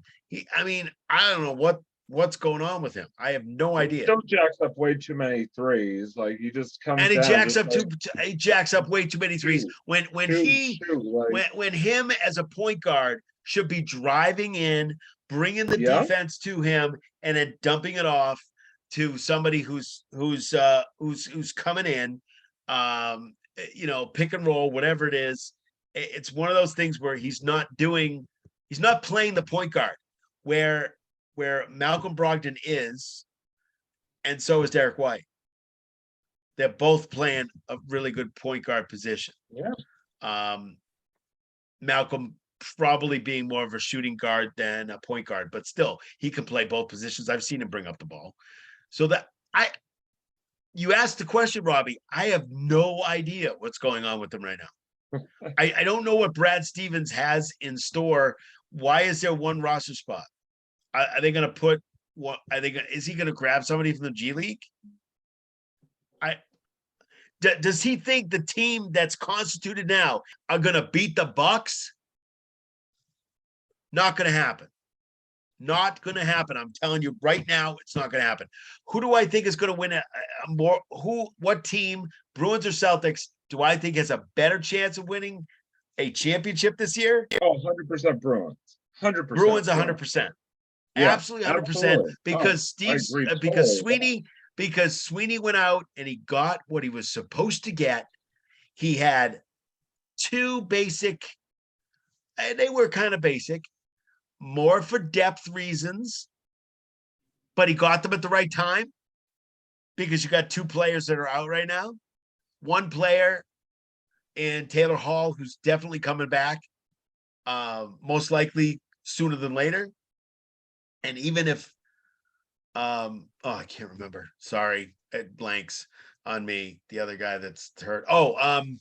I don't know what's going on with him. I have no idea. He still jacks up way too many threes. Like he just comes and he down jacks up way too many threes. When him as a point guard should be driving in, bringing the defense to him, and then dumping it off to somebody who's coming in, pick and roll, whatever it is. It's one of those things where he's not playing the point guard where Malcolm Brogdon is, and so is Derek White. They're both playing a really good point guard position. Yeah. Malcolm probably being more of a shooting guard than a point guard, but still he can play both positions. I've seen him bring up the ball. So you asked the question, Robbie, I have no idea what's going on with them right now. I don't know what Brad Stevens has in store. Why is there one roster spot? Are they going to put what? Is he going to grab somebody from the G League? Does he think the team that's constituted now are going to beat the Bucks? Not going to happen. Not going to happen. I'm telling you right now, it's not going to happen. Who do I think is going to win what team, Bruins or Celtics, do I think has a better chance of winning a championship this year? Oh, 100% Bruins. 100%. Bruins 100%. Yeah, absolutely 100%. Absolutely. Because Sweeney went out and he got what he was supposed to get. He had two basic, they were kind of basic, more for depth reasons, but he got them at the right time because you got two players that are out right now. One player in Taylor Hall, who's definitely coming back, most likely sooner than later. And even if, I can't remember. Sorry, it blanks on me. The other guy that's hurt. The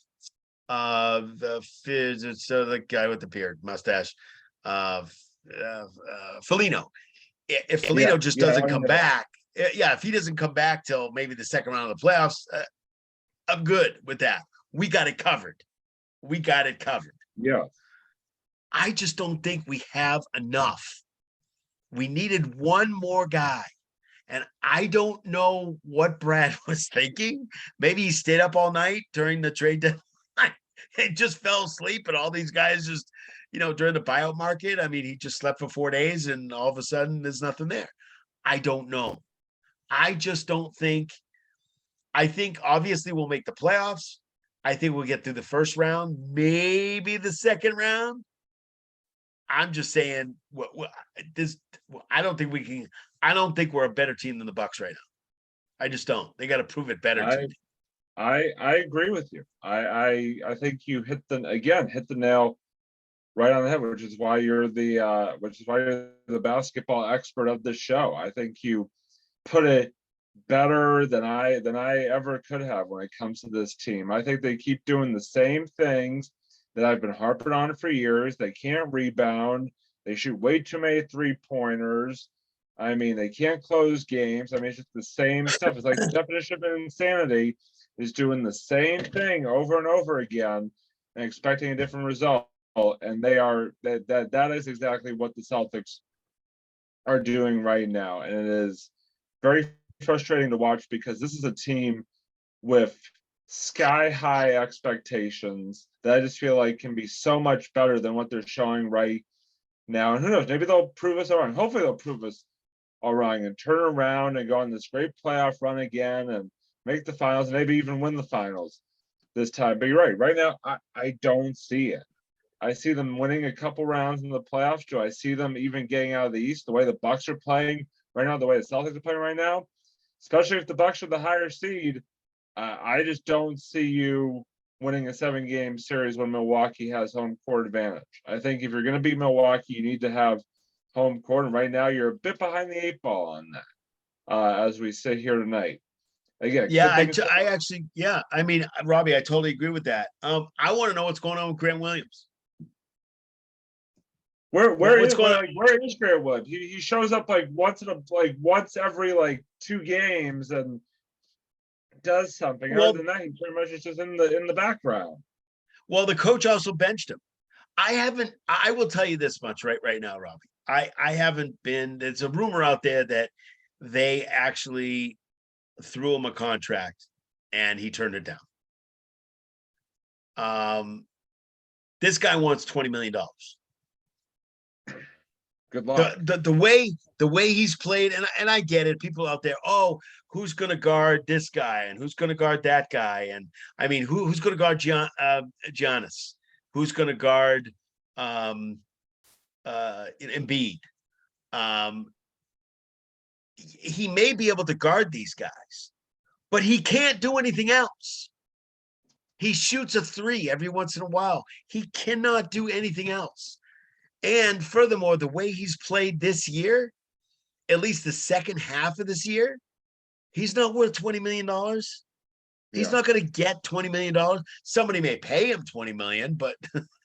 guy with the beard, mustache, Foligno. If Foligno doesn't come back, if he doesn't come back till maybe the second round of the playoffs, I'm good with that. We got it covered. Yeah. I just don't think we have enough. We needed one more guy. And I don't know what Brad was thinking. Maybe he stayed up all night during the trade deadline and just fell asleep. And all these guys just, during the buyout market, he just slept for 4 days and all of a sudden there's nothing there. I don't know. I just don't think. I think obviously we'll make the playoffs. I think we'll get through the first round, maybe the second round. I'm just saying, this. I don't think we can. I don't think we're a better team than the Bucks right now. I just don't. They got to prove it better to me. I agree with you. I think you hit the nail right on the head, which is why you're the basketball expert of the show. I think you put it better than I ever could have when it comes to this team. I think they keep doing the same things that I've been harping on for years. They can't rebound. They shoot way too many 3-pointers. I mean, they can't close games. I mean, it's just the same stuff. It's like the definition of insanity is doing the same thing over and over again and expecting a different result. And that is exactly what the Celtics are doing right now. And it is very frustrating to watch because this is a team with sky high expectations that I just feel like can be so much better than what they're showing right now. And who knows, maybe they'll prove us wrong. Hopefully they'll prove us all wrong and turn around and go on this great playoff run again and make the finals, and maybe even win the finals this time. But you're right. Right now, I don't see it. I see them winning a couple rounds in the playoffs. Do I see them even getting out of the East the way the Bucks are playing right now, the way the Celtics are playing right now? Especially if the Bucks are the higher seed, I just don't see you winning a 7-game series when Milwaukee has home court advantage. I think if you're going to beat Milwaukee, you need to have home court, and right now you're a bit behind the 8 ball on that as we sit here tonight. Again, I mean, Robbie, I totally agree with that. I want to know what's going on with Grant Williams. Where is Grant Williams? He shows up like once every 2 games and does something. Other than that, he pretty much is just in the background. Well, the coach also benched him. I will tell you this much right now, Robbie. I haven't been. There's a rumor out there that they actually threw him a contract and he turned it down. This guy wants $20 million. Good luck. The way he's played, and I get it. People out there, who's going to guard this guy and who's going to guard that guy, and I mean, who's going to guard Giannis? Who's going to guard Embiid? He may be able to guard these guys, but he can't do anything else. He shoots a 3 every once in a while. He cannot do anything else. And furthermore, the way he's played this year, at least the second half of this year, he's not worth $20 million. He's not going to get $20 million. Somebody may pay him $20 million, but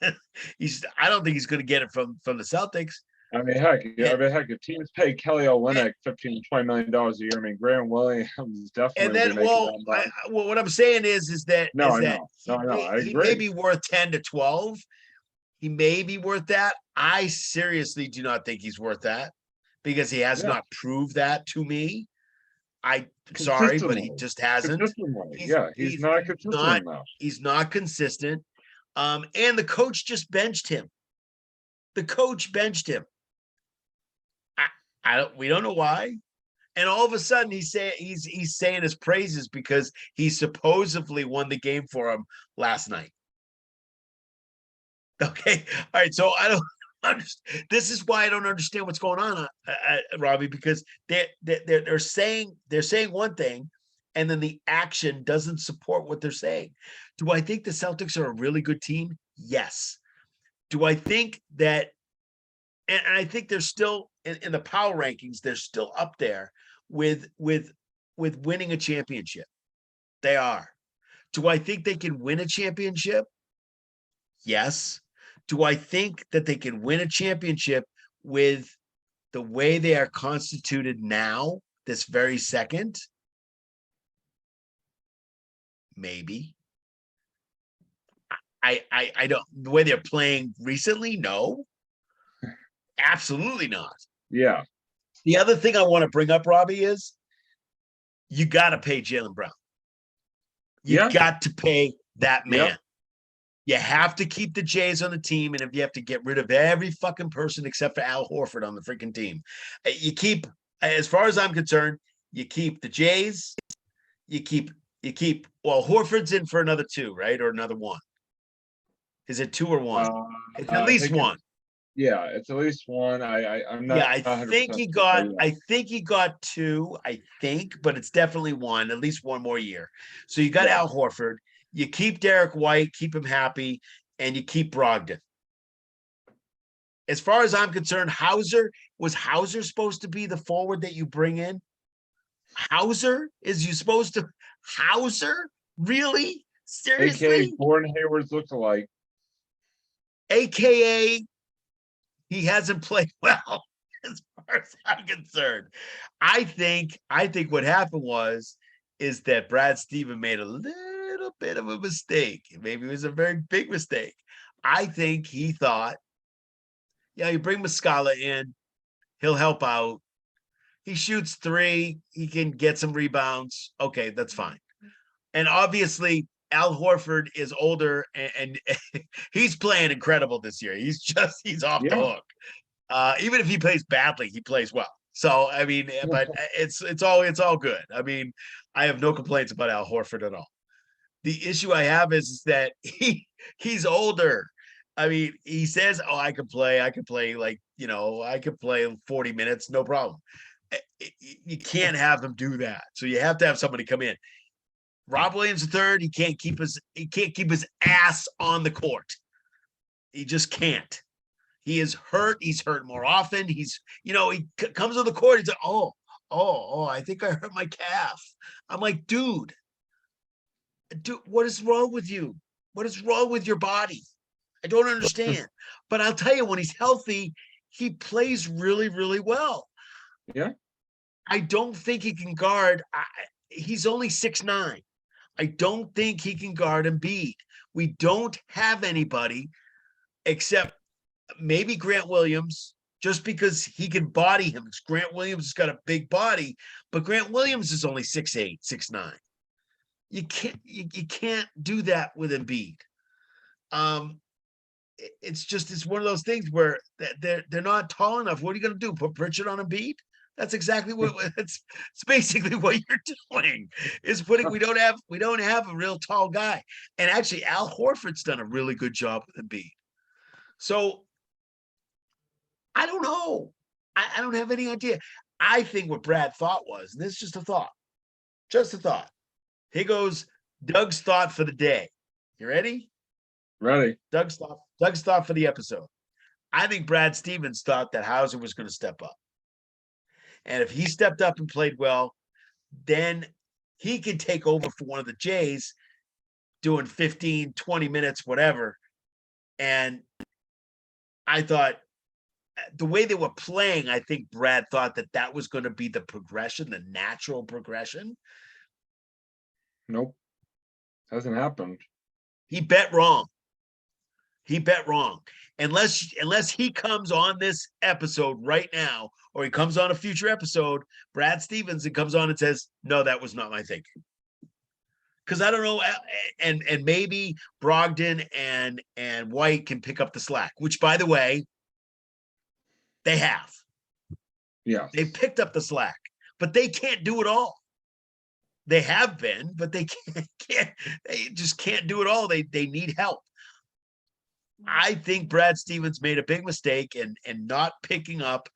I don't think he's going to get it from the Celtics. I mean, heck, if teams pay Kelly Olynyk $15 to $20 million a year, I mean, Grant Williams definitely. And then, what I'm saying is that he may be worth 10 to 12. He may be worth that. I seriously do not think he's worth that because he has not proved that to me. Sorry, but he just hasn't. He's not consistent enough. He's not consistent. And the coach just benched him. The coach benched him. We don't know why. And all of a sudden he's saying his praises because he supposedly won the game for him last night. Okay. All right. So I don't understand. This is why I don't understand what's going on, Robbie, because they're saying one thing and then the action doesn't support what they're saying. Do I think the Celtics are a really good team? Yes. Do I think that, and I think they're still in the power rankings, they're still up there with winning a championship. They are. Do I think they can win a championship? Yes. Do I think that they can win a championship with the way they are constituted now, this very second? Maybe. I don't, the way they're playing recently, no. Absolutely not. Yeah. The other thing I want to bring up, Robbie, is you got to pay Jaylen Brown. You got to pay that man. Yeah. You have to keep the Jays on the team, and if you have to get rid of every fucking person except for Al Horford on the freaking team, you keep as far as I'm concerned, you keep the Jays, you keep well, Horford's in for another 2, right? Or another 1. Is it 2 or 1? It's at I least think 1. Yeah, it's at least 1. I'm not. Yeah, I 100% think he sure, got yeah. I think he got 2, I think, but it's definitely 1, at least 1 more year. So you got Yeah. Al Horford, you keep Derek White, keep him happy, and you keep Brogdon. As far as I'm concerned, was Hauser supposed to be the forward that you bring in? Hauser? Is you supposed to Hauser? Really? AKA Seriously? Gordon Hayward's lookalike. AKA he hasn't played well as far as I'm concerned. I think what happened is that Brad Stevens made a little bit of a mistake. Maybe it was a very big mistake. I think he thought, yeah, you bring Muscala in, he'll help out. He shoots 3, he can get some rebounds. Okay, that's fine. And obviously, Al Horford is older and he's playing incredible this year. He's off the hook. Even if he plays badly, he plays well. So I mean, but it's all good. I mean, I have no complaints about Al Horford at all. The issue I have is that he's older. I mean, he says, "Oh, I can play like, I could play 40 minutes, no problem." You can't have them do that. So you have to have somebody come in. Rob Williams III, he can't keep his ass on the court. He just can't. He is hurt. He's hurt more often. He comes on the court. He's like, oh, I think I hurt my calf. I'm like, dude, what is wrong with you? What is wrong with your body? I don't understand. But I'll tell you, when he's healthy, he plays really, really well. Yeah. I don't think he can guard. He's only 6'9". I don't think he can guard Embiid. We don't have anybody except maybe Grant Williams, just because he can body him. Grant Williams has got a big body, but Grant Williams is only 6'8", 6'9". You can't do that with Embiid. It's one of those things where they're not tall enough. What are you going to do? Put Pritchard on Embiid? That's exactly it's basically what you're doing is putting, we don't have a real tall guy. And actually Al Horford's done a really good job with Embiid. So I don't know. I don't have any idea. I think what Brad thought was, and this is just a thought. Here goes Doug's thought for the day. You ready? Ready. Doug's thought for the episode. I think Brad Stevens thought that Hauser was going to step up. And if he stepped up and played well, then he can take over for one of the Jays doing 15, 20 minutes, whatever. And I thought the way they were playing, I think Brad thought that was going to be the progression, the natural progression. Nope. Hasn't happened. He bet wrong. Unless he comes on this episode right now, or he comes on a future episode, Brad Stevens, and comes on and says, no, that was not my thinking. Because I don't know, and maybe Brogdon and White can pick up the slack, which, by the way, they have. Yeah. They picked up the slack, but they can't do it all. They have been, but they can't. They just can't do it all. They need help. I think Brad Stevens made a big mistake in not picking up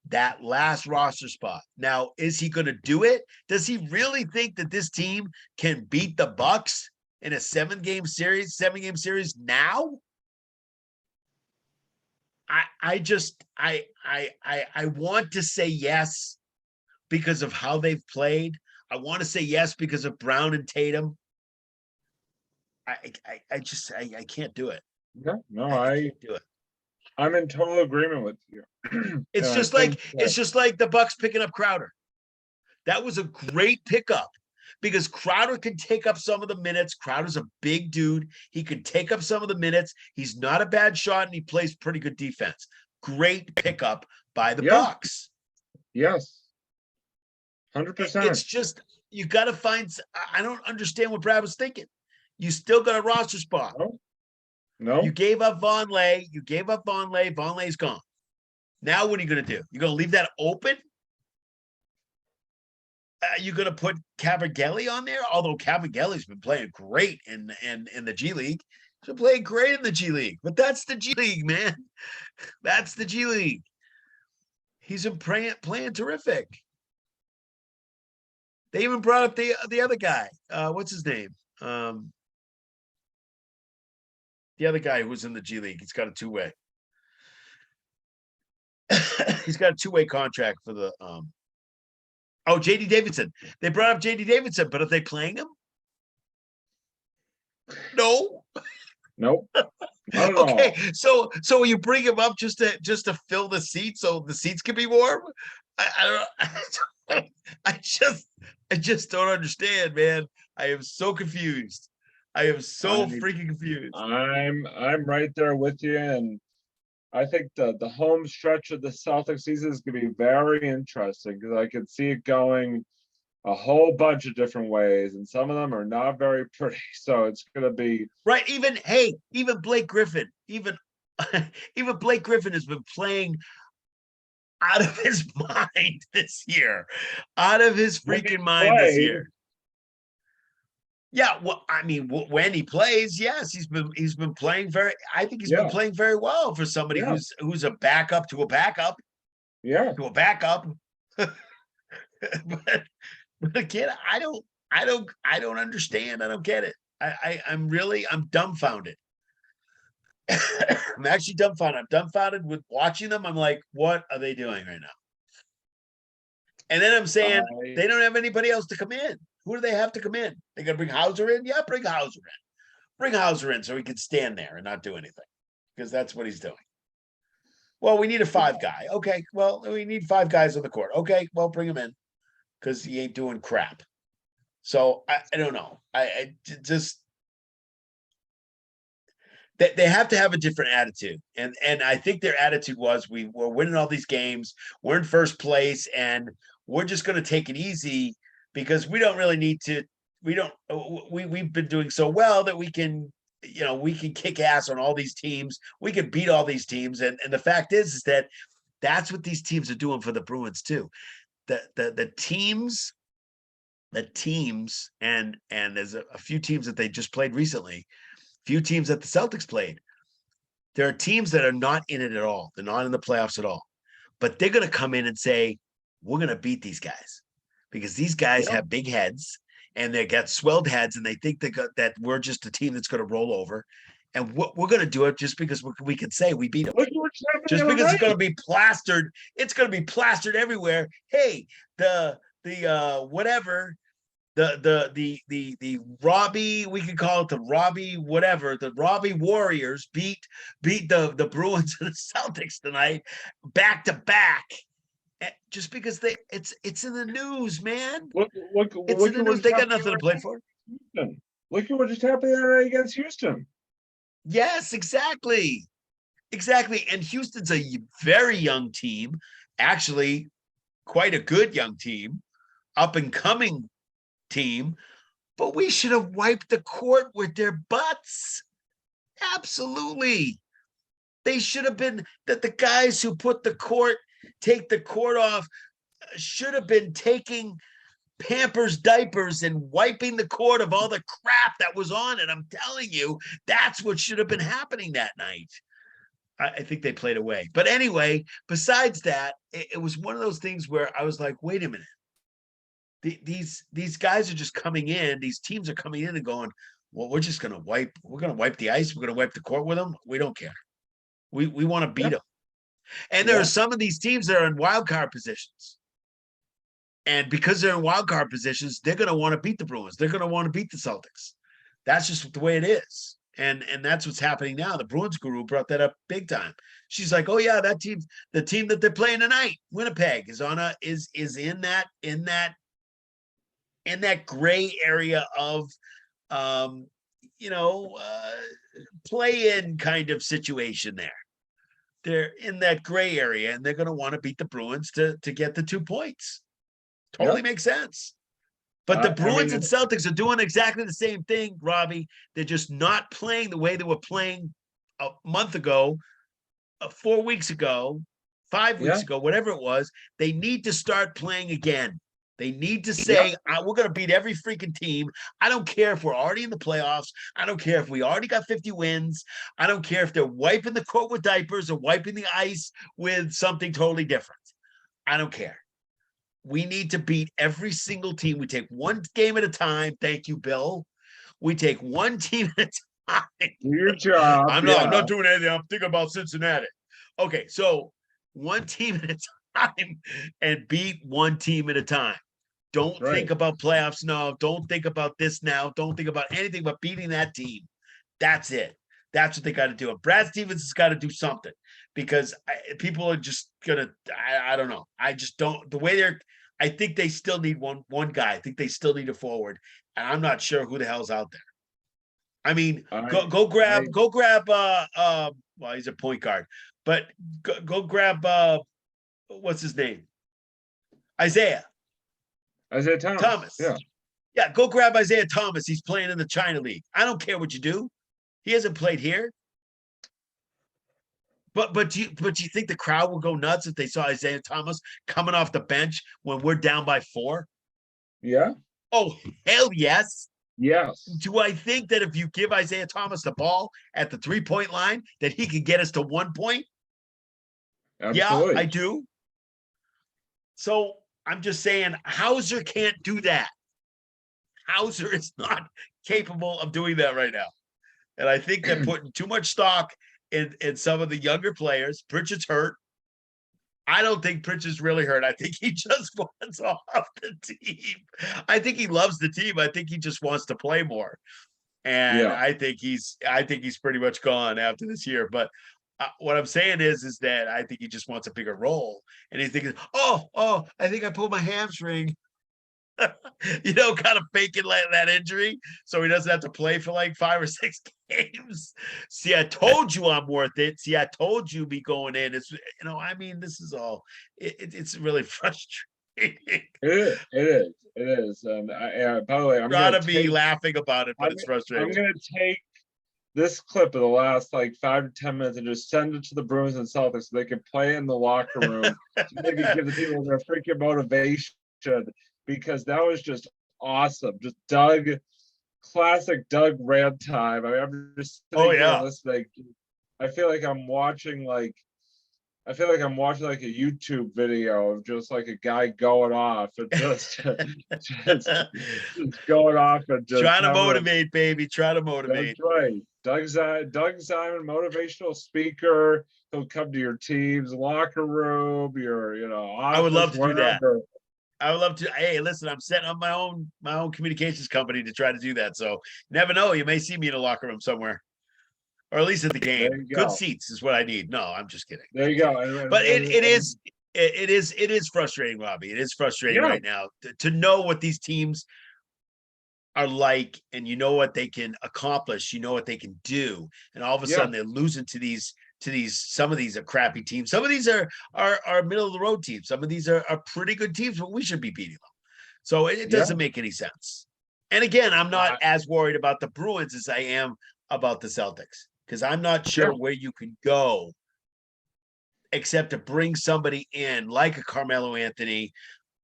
that last roster spot. Now, is he going to do it? Does he really think that this team can beat the Bucks in a 7-game series now? I want to say yes because of how they've played. I want to say yes because of Brown and Tatum. I can't do it. Yeah, no, I can't do it. I'm in total agreement with you. It's just like the Bucks picking up Crowder. That was a great pickup because Crowder can take up some of the minutes. Crowder's a big dude. He can take up some of the minutes. He's not a bad shot and he plays pretty good defense. Great pickup by the Bucks. Yes. 100%. It's just, you got to find, I don't understand what Brad was thinking. You still got a roster spot. No. You gave up Vonleh. Vonleh's gone. Now what are you going to do? You're going to leave that open? you going to put Cavaghelli on there? Although Cavaghelli's been playing great in the G League. He's been playing great in the G League. But that's the G League, man. That's the G League. He's been playing terrific. They even brought up the other guy. What's his name? The other guy who was in the G League. He's got a two-way. He's got a two-way contract for the JD Davidson. They brought up JD Davidson, but are they playing him? No. Nope. Not at all. Okay, so you bring him up just to fill the seat so the seats can be warm? I don't. I just don't understand, man. I am so confused. I am so freaking confused. I'm right there with you, and I think the home stretch of the Celtics season is going to be very interesting because I could see it going a whole bunch of different ways, and some of them are not very pretty. So it's going to be right. Even Blake Griffin, even Blake Griffin has been playing out of his mind this year, out of his freaking mind this year. Yeah, well, I mean, when he plays, yes, he's been playing very. I think he's been playing very well for somebody who's a backup to a backup. Yeah, to a backup. but again, I don't understand. I don't get it. I'm dumbfounded. I'm actually dumbfounded. I'm dumbfounded with watching them. I'm like, what are they doing right now? And then I'm saying they don't have anybody else to come in. Who do they have to come in? They got to bring Hauser in? Yeah, bring Hauser in. Bring Hauser in so he can stand there and not do anything because that's what he's doing. Well, we need a 5 guy. Okay, well, we need 5 guys on the court. Okay, well, bring him in because he ain't doing crap. So I don't know. I just they have to have a different attitude, and I think their attitude was we're winning all these games, we're in first place, and we're just going to take it easy because we don't really need to. We've been doing so well that we can kick ass on all these teams. We can beat all these teams, and the fact is that that's what these teams are doing for the Bruins too. The teams, and there's a few teams that they just played recently. Few teams that the Celtics played. There are teams that are not in it at all. They're not in the playoffs at all. But they're going to come in and say, we're going to beat these guys because these guys have big heads and they got swelled heads and they think that we're just a team that's going to roll over. And we're going to do it just because we can say we beat them. Just because it's going to be plastered. It's going to be plastered everywhere. Hey, the whatever. The Robbie, we can call it the Robbie whatever, the Robbie Warriors beat the Bruins and the Celtics tonight back to back just because it's in the news, man. It's in the news. They got nothing to play for. Houston. Look at what just happened tonight against Houston. Yes, exactly. And Houston's a very young team, actually quite a good young team, up and coming team, but we should have wiped the court with their butts. Absolutely. They should have been that the guys who take the court off should have been taking Pampers diapers and wiping the court of all the crap that was on it. I'm telling you, that's what should have been happening that night. I think they played away. But anyway, besides that, it was one of those things where I was like, wait a minute. These guys are just coming in. These teams are coming in and going, well, we're going to wipe the ice. We're going to wipe the court with them. We don't care. We want to beat them. And there are some of these teams that are in wild card positions. And because they're in wild card positions, they're going to want to beat the Bruins. They're going to want to beat the Celtics. That's just the way it is. And that's what's happening now. The Bruins guru brought that up big time. She's like, oh yeah, that team, the team that they're playing tonight, Winnipeg, is in that gray area of, play-in kind of situation there. They're in that gray area, and they're going to want to beat the Bruins to get the 2 points. Totally makes sense. But the Bruins and Celtics are doing exactly the same thing, Robbie. They're just not playing the way they were playing a month ago, 4 weeks ago, 5 weeks ago, whatever it was. They need to start playing again. They need to say, we're going to beat every freaking team. I don't care if we're already in the playoffs. I don't care if we already got 50 wins. I don't care if they're wiping the court with diapers or wiping the ice with something totally different. I don't care. We need to beat every single team. We take one game at a time. Thank you, Bill. We take one team at a time. Do your job. I'm not doing anything. I'm thinking about Cincinnati. Okay, so one team at a time and beat one team at a time. Don't think about playoffs now. Don't think about this now. Don't think about anything but beating that team. That's it. That's what they got to do. And Brad Stevens has got to do something because people are just gonna. I don't know. I just don't. The way they're. I think they still need one guy. I think they still need a forward, and I'm not sure who the hell's out there. I mean, go grab. Well, he's a point guard, but go grab. What's his name? Isaiah Thomas. Yeah, go grab Isaiah Thomas. He's playing in the China League. I don't care what you do. He hasn't played here. But do you think the crowd will go nuts if they saw Isaiah Thomas coming off the bench when we're down by 4? Yeah. Oh, hell yes. Yes. Do I think that if you give Isaiah Thomas the ball at the 3-point line, that he could get us to 1 point? Absolutely. Yeah, I do. So I'm just saying Hauser can't do that. Hauser is not capable of doing that right now. And I think they're putting too much stock in some of the younger players. Pritchard's hurt. I don't think Pritchard's really hurt. I think he just wants off the team. I think he loves the team. I think he just wants to play more. And I think he's pretty much gone after this year. But what I'm saying is that I think he just wants a bigger role. And he's thinking, I think I pulled my hamstring. Kind of faking that injury so he doesn't have to play for like 5 or 6 games. See, I told you I'm worth it. See, I told you me going in. It's, this is all, it's really frustrating. It is. And by the way, I'm going to be laughing about it, but it's frustrating. I'm going to take this clip of the last like 5 to 10 minutes and just send it to the Bruins and Celtics so they can play in the locker room. So they can give the people their freaking motivation. Because that was just awesome. Just classic Doug rant time. I'm just listening. I feel like I'm watching like a YouTube video of just like a guy going off and just going off and just trying to motivate, baby. Try to motivate. That's right. Doug Simon, motivational speaker. He'll come to your team's locker room. I would love to do that. I would love to. Hey, listen, I'm setting up my own communications company to try to do that. So never know. You may see me in a locker room somewhere, or at least at the game. Good seats is what I need. No, I'm just kidding. There you go. But it is frustrating, Robbie. It is frustrating right now to know what these teams are like, and what they can accomplish. What they can do, and all of a sudden they're losing to these. Some of these are crappy teams. Some of these are middle of the road teams. Some of these are pretty good teams, but we should be beating them. So it doesn't make any sense. And again, I'm not as worried about the Bruins as I am about the Celtics, because I'm not sure where you can go except to bring somebody in like a Carmelo Anthony,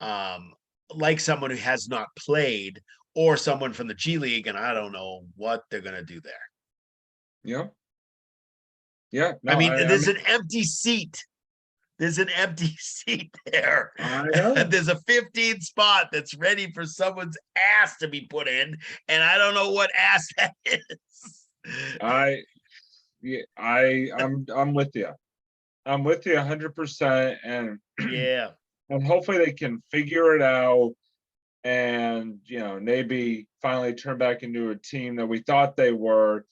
like someone who has not played, or someone from the G League, and I don't know what they're going to do there. Yeah. Yeah. No, there's an empty seat. There's an empty seat there. And there's a 15th spot that's ready for someone's ass to be put in. And I don't know what ass that is. I'm with you. I'm with you 100%. And and hopefully they can figure it out and, maybe finally turn back into a team that we thought they were.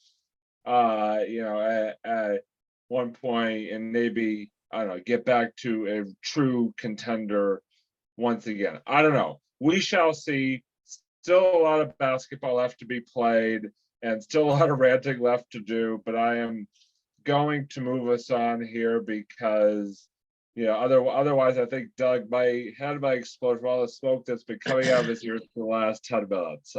At one point, and maybe, I don't know, get back to a true contender once again. I don't know. We shall see. Still a lot of basketball left to be played and still a lot of ranting left to do, but I am going to move us on here because, otherwise I think Doug, my head might explode from all the smoke that's been coming out of his ears for the last 10 minutes.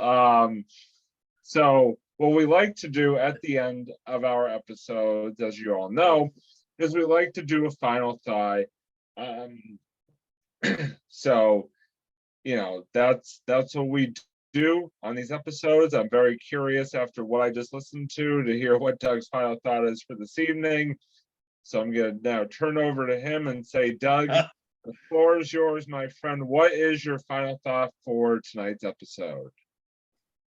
So what we like to do at the end of our episodes, as you all know, is we like to do a final thought. So, that's what we do on these episodes. I'm very curious after what I just listened to hear what Doug's final thought is for this evening. So I'm going to now turn over to him and say, Doug, the floor is yours, my friend. What is your final thought for tonight's episode?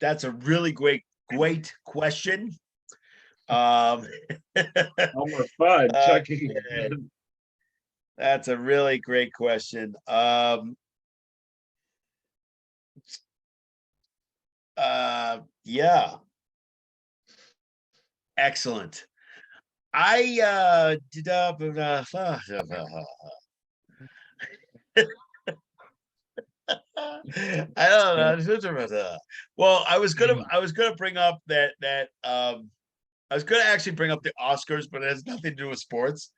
That's a really great question. Elmer Fudd checking. That's a really great question. Yeah. Excellent. I did I don't know. Well, I was gonna bring up that I was gonna actually bring up the Oscars, but it has nothing to do with sports.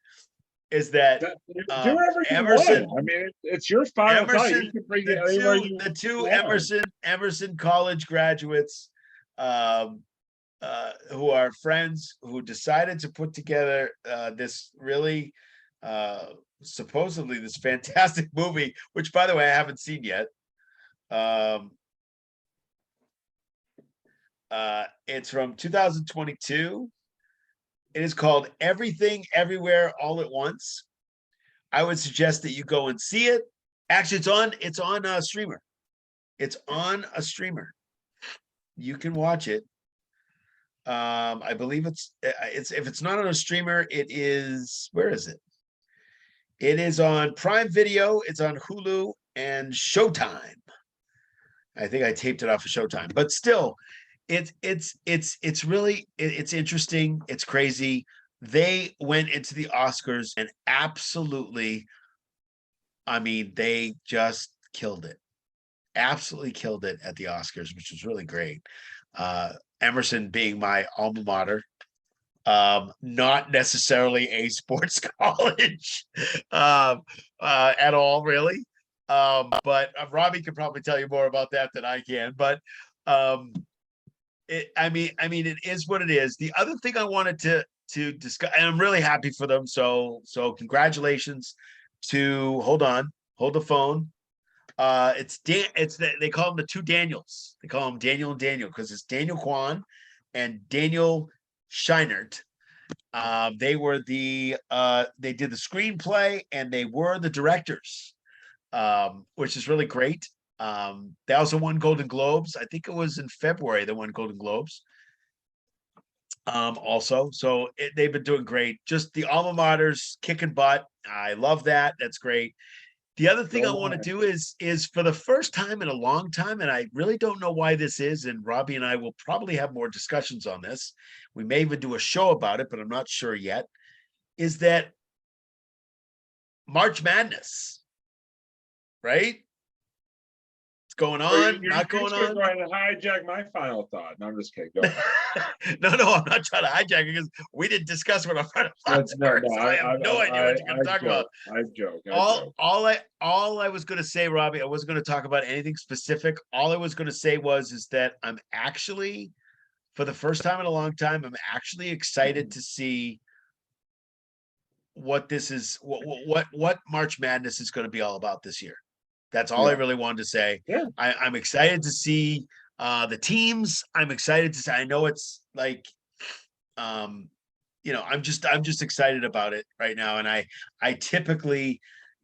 Is that Do whatever you Emerson? want. I mean, it's your final thought. You can bring it anywhere you the two want. Emerson college graduates, who are friends who decided to put together this really supposedly this fantastic movie, which by the way I haven't seen yet. It's from 2022. It is called Everything Everywhere All at Once. I would suggest that you go and see it. Actually, it's on a streamer. It's on a streamer. You can watch it. I believe it's if it's not on a streamer, it is, where is it? It is on Prime Video, it's on Hulu and Showtime. I think I taped it off of Showtime, but still, it's really interesting. It's crazy. They went into the Oscars and absolutely, I mean, they just killed it. Absolutely killed it at the Oscars, which was really great. Emerson being my alma mater, not necessarily a sports college at all, really. But Robbie could probably tell you more about that than I can. But it is what it is. The other thing I wanted to discuss, and I'm really happy for them. So congratulations to hold the phone. They call them the two Daniels. They call them Daniel and Daniel because it's Daniel Kwan and Daniel Scheinert. They were they did the screenplay and they were the directors, which is really great. They also won Golden Globes. I think it was in February they won Golden Globes. Also, so they've been doing great. Just the alma maters kicking butt. I love that. That's great. The other thing I want to do is for the first time in a long time, and I really don't know why this is, and Robbie and I will probably have more discussions on this. We may even do a show about it, but I'm not sure yet, is that March Madness, right? It's going on, not going on. Trying to hijack my final thought. No, I'm just kidding. Go ahead. No, I'm not trying to hijack because we didn't discuss what our final thoughts were. So I have no idea what you're going to talk about. I joke. All I was going to say, Robbie, I wasn't going to talk about anything specific. All I was going to say is that I'm actually, for the first time in a long time, I'm actually excited to see what this is, what March Madness is going to be all about this year. That's all I really wanted to say. Yeah. I'm excited to see the teams. I'm excited to say, I know it's like, I'm just excited about it right now. And I typically,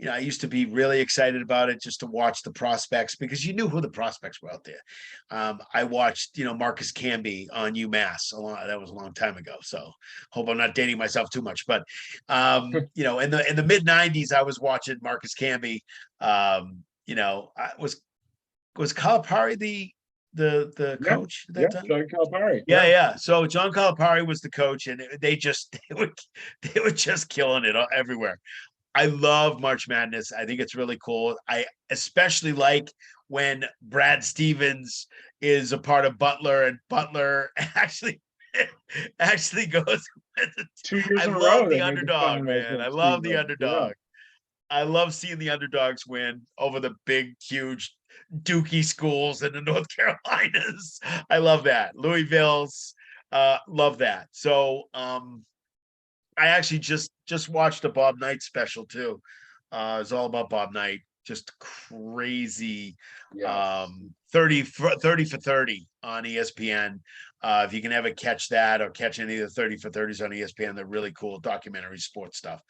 I used to be really excited about it just to watch the prospects because you knew who the prospects were out there. I watched, Marcus Camby on UMass. That was a long time ago. So hope I'm not dating myself too much, but in the mid 90s, I was watching Marcus Camby. Was Calipari the coach at that time? John Calipari. Yeah. So John Calipari was the coach, and they were just killing it everywhere. I love March Madness. I think it's really cool. I especially like when Brad Stevens is a part of Butler, and Butler actually goes. 2 years in a row. I love the underdog, man. I love the underdog. Yeah. I love seeing the underdogs win over the big, huge Dookie schools in the North Carolinas. I love that. Louisville's, love that. So I actually just watched a Bob Knight special too. It's all about Bob Knight. just crazy. Yes. 30 for 30 on ESPN. If you can ever catch that or catch any of the 30 for 30s on ESPN, they're really cool documentary sports stuff.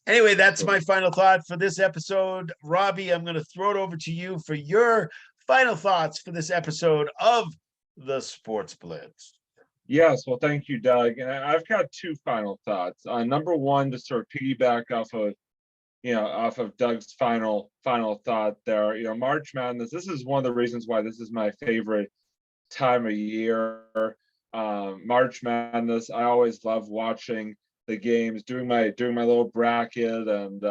Anyway, that's my final thought for this episode. Robbie, I'm going to throw it over to you for your final thoughts for this episode of the Sports Blitz. Yes, well, thank you, Doug. And I've got two final thoughts. Number one, to sort of piggyback off of Doug's final thought there. March Madness. This is one of the reasons why this is my favorite time of year. March Madness. I always love watching the games, doing my little bracket, and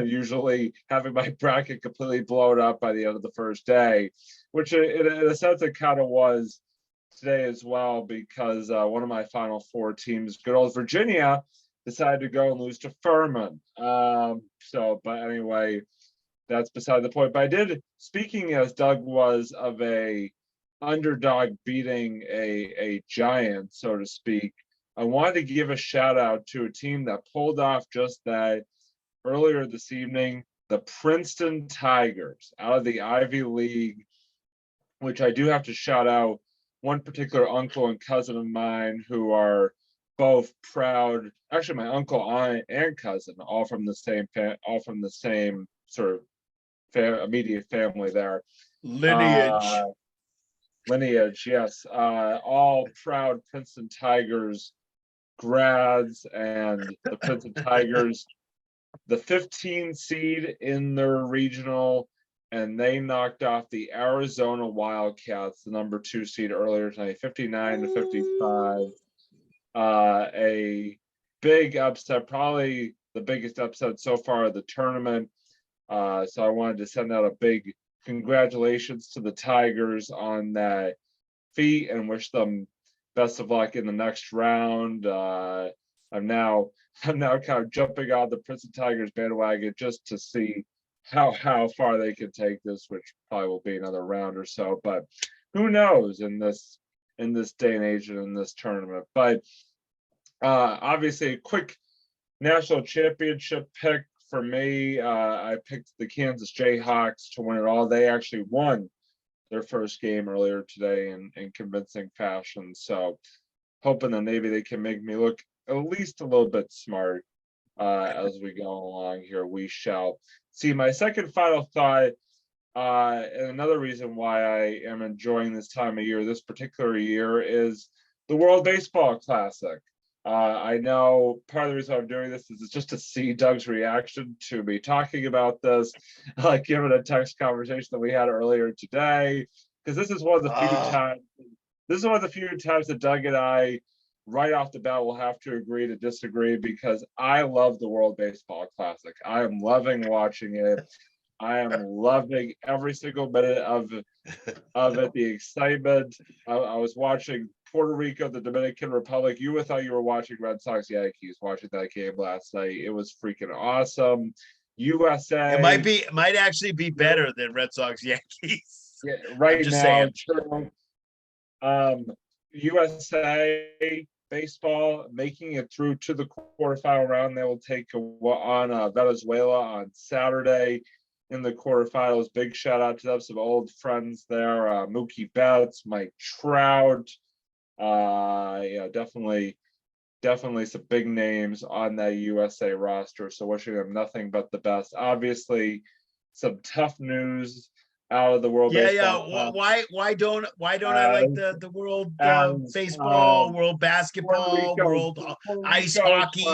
usually having my bracket completely blown up by the end of the first day, which in a sense it kind of was today as well, because one of my Final Four teams, good old Virginia, decided to go and lose to Furman. But anyway, that's beside the point. But I did, speaking as Doug was, of a underdog beating a giant, so to speak, I wanted to give a shout out to a team that pulled off just that earlier this evening, the Princeton Tigers out of the Ivy League, which I do have to shout out one particular uncle and cousin of mine who are both proud. Actually, my uncle, aunt, and cousin, all from the same sort of immediate family there. Lineage, yes. All proud Princeton Tigers grads, and the Princeton Tigers, the 15 seed in their regional, and they knocked off the Arizona Wildcats, the number 2 seed, earlier tonight, 59-55. A big upset, probably the biggest upset so far of the tournament. So I wanted to send out a big congratulations to the Tigers on that feat and wish them best of luck in the next round. I'm now kind of jumping on the Princeton Tigers bandwagon just to see how far they can take this, which probably will be another round or so. But who knows in this day and age and in this tournament. But obviously, a quick national championship pick for me. I picked the Kansas Jayhawks to win it all. They actually won their first game earlier today in convincing fashion. So hoping that maybe they can make me look at least a little bit smart as we go along here. We shall see. My second final thought, and another reason why I am enjoying this time of year, this particular year, is the World Baseball Classic. I know part of the reason I'm doing this is just to see Doug's reaction to me talking about this, given a text conversation that we had earlier today, because this is one of the few times. This is one of the few times that Doug and I, right off the bat, will have to agree to disagree, because I love the World Baseball Classic. I am loving watching it. I am loving every single minute of it. The excitement. I was watching Puerto Rico, the Dominican Republic. You thought you were watching Red Sox Yankees watching that game last night. It was freaking awesome. USA. It might actually be better than Red Sox Yankees. Yeah, right now. True. USA baseball making it through to the quarterfinal round. They will take on Venezuela on Saturday in the quarterfinals. Big shout out to them, some old friends there. Mookie Betts, Mike Trout. Definitely some big names on that USA roster. So wishing them nothing but the best. Obviously, some tough news out of the World Baseball. Why don't I like the World Baseball, World Basketball, World Ice Hockey?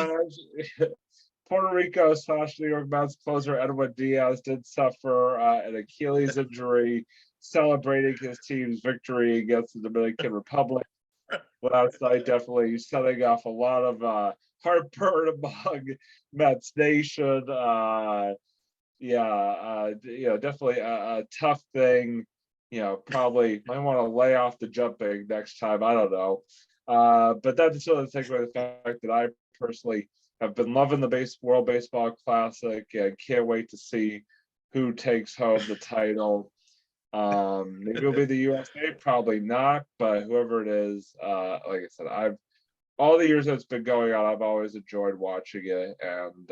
Puerto Rico / New York Mets closer Edwin Diaz did suffer an Achilles injury, celebrating his team's victory against the Dominican Republic last night. Definitely setting off a lot of heartburn among Mets Nation. Definitely a tough thing. Probably might want to lay off the jumping next time. I don't know. But that just doesn't take away the fact that I personally have been loving the World Baseball Classic and can't wait to see who takes home the title. Maybe it'll be the USA, probably not, but whoever it is, like I said, all the years that it's been going on, I've always enjoyed watching it, and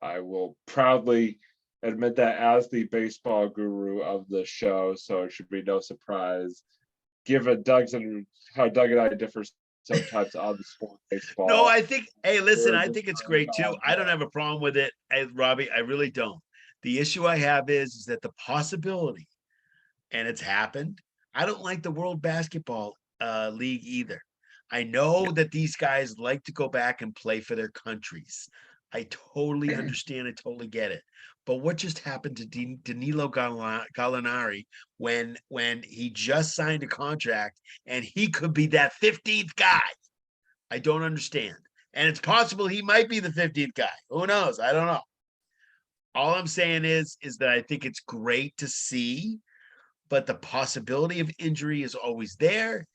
I will proudly admit that as the baseball guru of the show, so it should be no surprise. Given how Doug and I differ sometimes on the sport baseball. No, I think, hey, listen, We're I just think it's trying great to too. solve I don't that. have a problem with it, Robbie. I really don't. The issue I have is that the possibility, and it's happened. I don't like the World Basketball League either. I know that these guys like to go back and play for their countries. I totally understand. I totally get it. But what just happened to Danilo Gallinari when he just signed a contract and he could be that 15th guy? I don't understand. And it's possible he might be the 15th guy. Who knows? I don't know. All I'm saying is that I think it's great to see, but the possibility of injury is always there.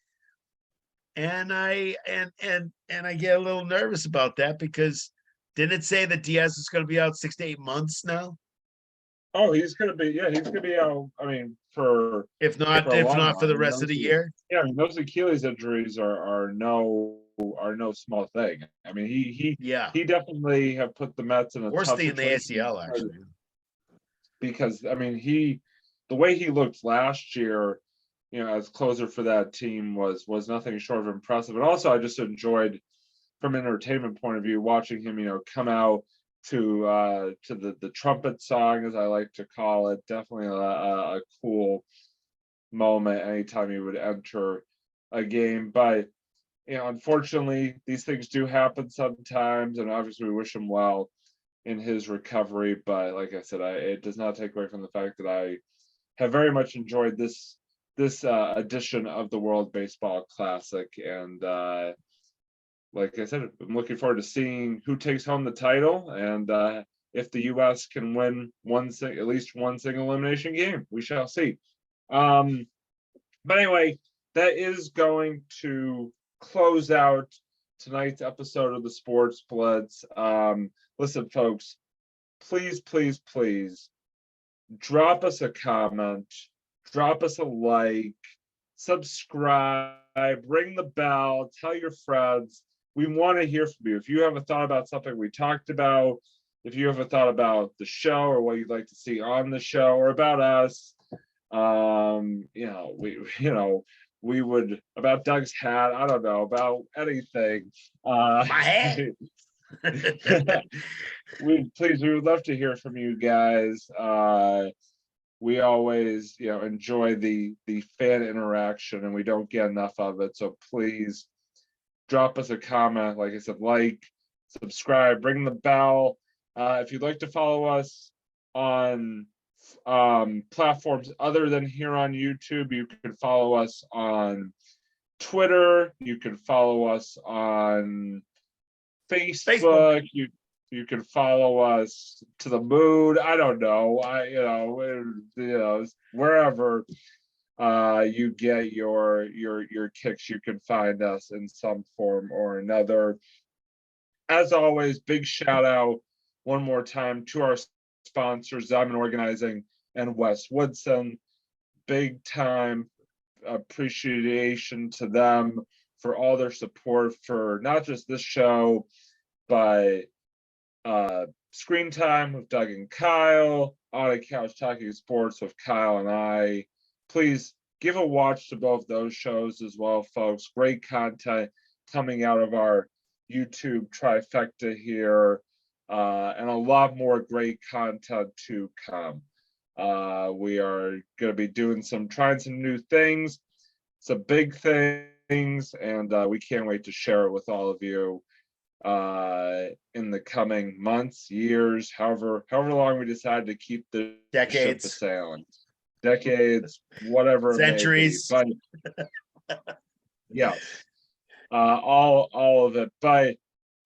And I get a little nervous about that because didn't it say that Diaz is going to be out 6 to 8 months now? Oh, he's gonna be out. I mean, for If not a long for the while. rest of the year. Yeah, I mean, those Achilles injuries are no small thing. I mean, Yeah. he definitely have put the Mets in a Worse tough than the situation ACL, actually. because I mean the way he looked last year, as closer for that team was nothing short of impressive. And also, I just enjoyed, from an entertainment point of view, watching him, come out to the trumpet song, as I like to call it. Definitely a cool moment anytime he would enter a game. But unfortunately, these things do happen sometimes, and obviously we wish him well in his recovery. But like I said, it does not take away from the fact that I have very much enjoyed this edition of the World Baseball Classic, and like I said, I'm looking forward to seeing who takes home the title, and if the U.S. can win at least one single elimination game. We shall see. But anyway, that is going to close out tonight's episode of the Sports Blitz. Listen, folks, please, please, please drop us a comment, drop us a like, subscribe, ring the bell, tell your friends. We want to hear from you. If you have a thought about something we talked about, if you have a thought about the show or what you'd like to see on the show or about us, we would, about Doug's hat, I don't know, about anything. My hat. we would love to hear from you guys. We always, enjoy the fan interaction, and we don't get enough of it. So please drop us a comment. Like I said, like, subscribe, ring the bell. If you'd like to follow us on platforms other than here on YouTube, you can follow us on Twitter. You can follow us on Facebook. You can follow us to the moon. I don't know. Wherever you get your kicks, you can find us in some form or another. As always, big shout out one more time to our sponsors, Diamond Organizing and Wes Woodson. Big time appreciation to them for all their support for not just this show, but Screen Time with Doug and Kyle, On a Couch Talking Sports with Kyle and I. Please give a watch to both those shows as well, folks. Great content coming out of our YouTube trifecta here, and a lot more great content to come. We are going to be trying some new things, some big things, and we can't wait to share it with all of you in the coming months, years, however long we decide to keep the Decades, ship sailing. Decades, whatever, centuries. But yes, all of it. But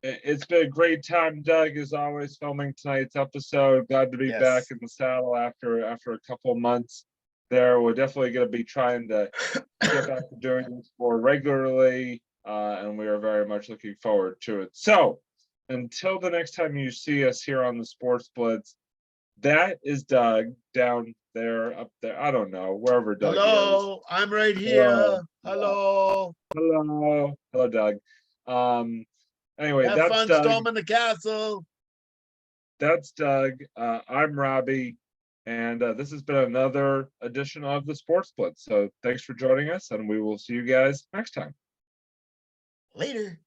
it's been a great time, Doug, as always, filming tonight's episode. Glad to be back in the saddle after a couple of months there. We're definitely going to be trying to get back to doing this more regularly, and we are very much looking forward to it. So until the next time you see us here on the Sports Blitz, that is Doug down there, up there. I don't know, wherever Doug is. Hello, I'm right here. Hello, Doug. Anyway, have that's fun Doug. storming the castle. That's Doug. I'm Robbie. And this has been another edition of the Sports Blitz. So thanks for joining us, and we will see you guys next time. Later.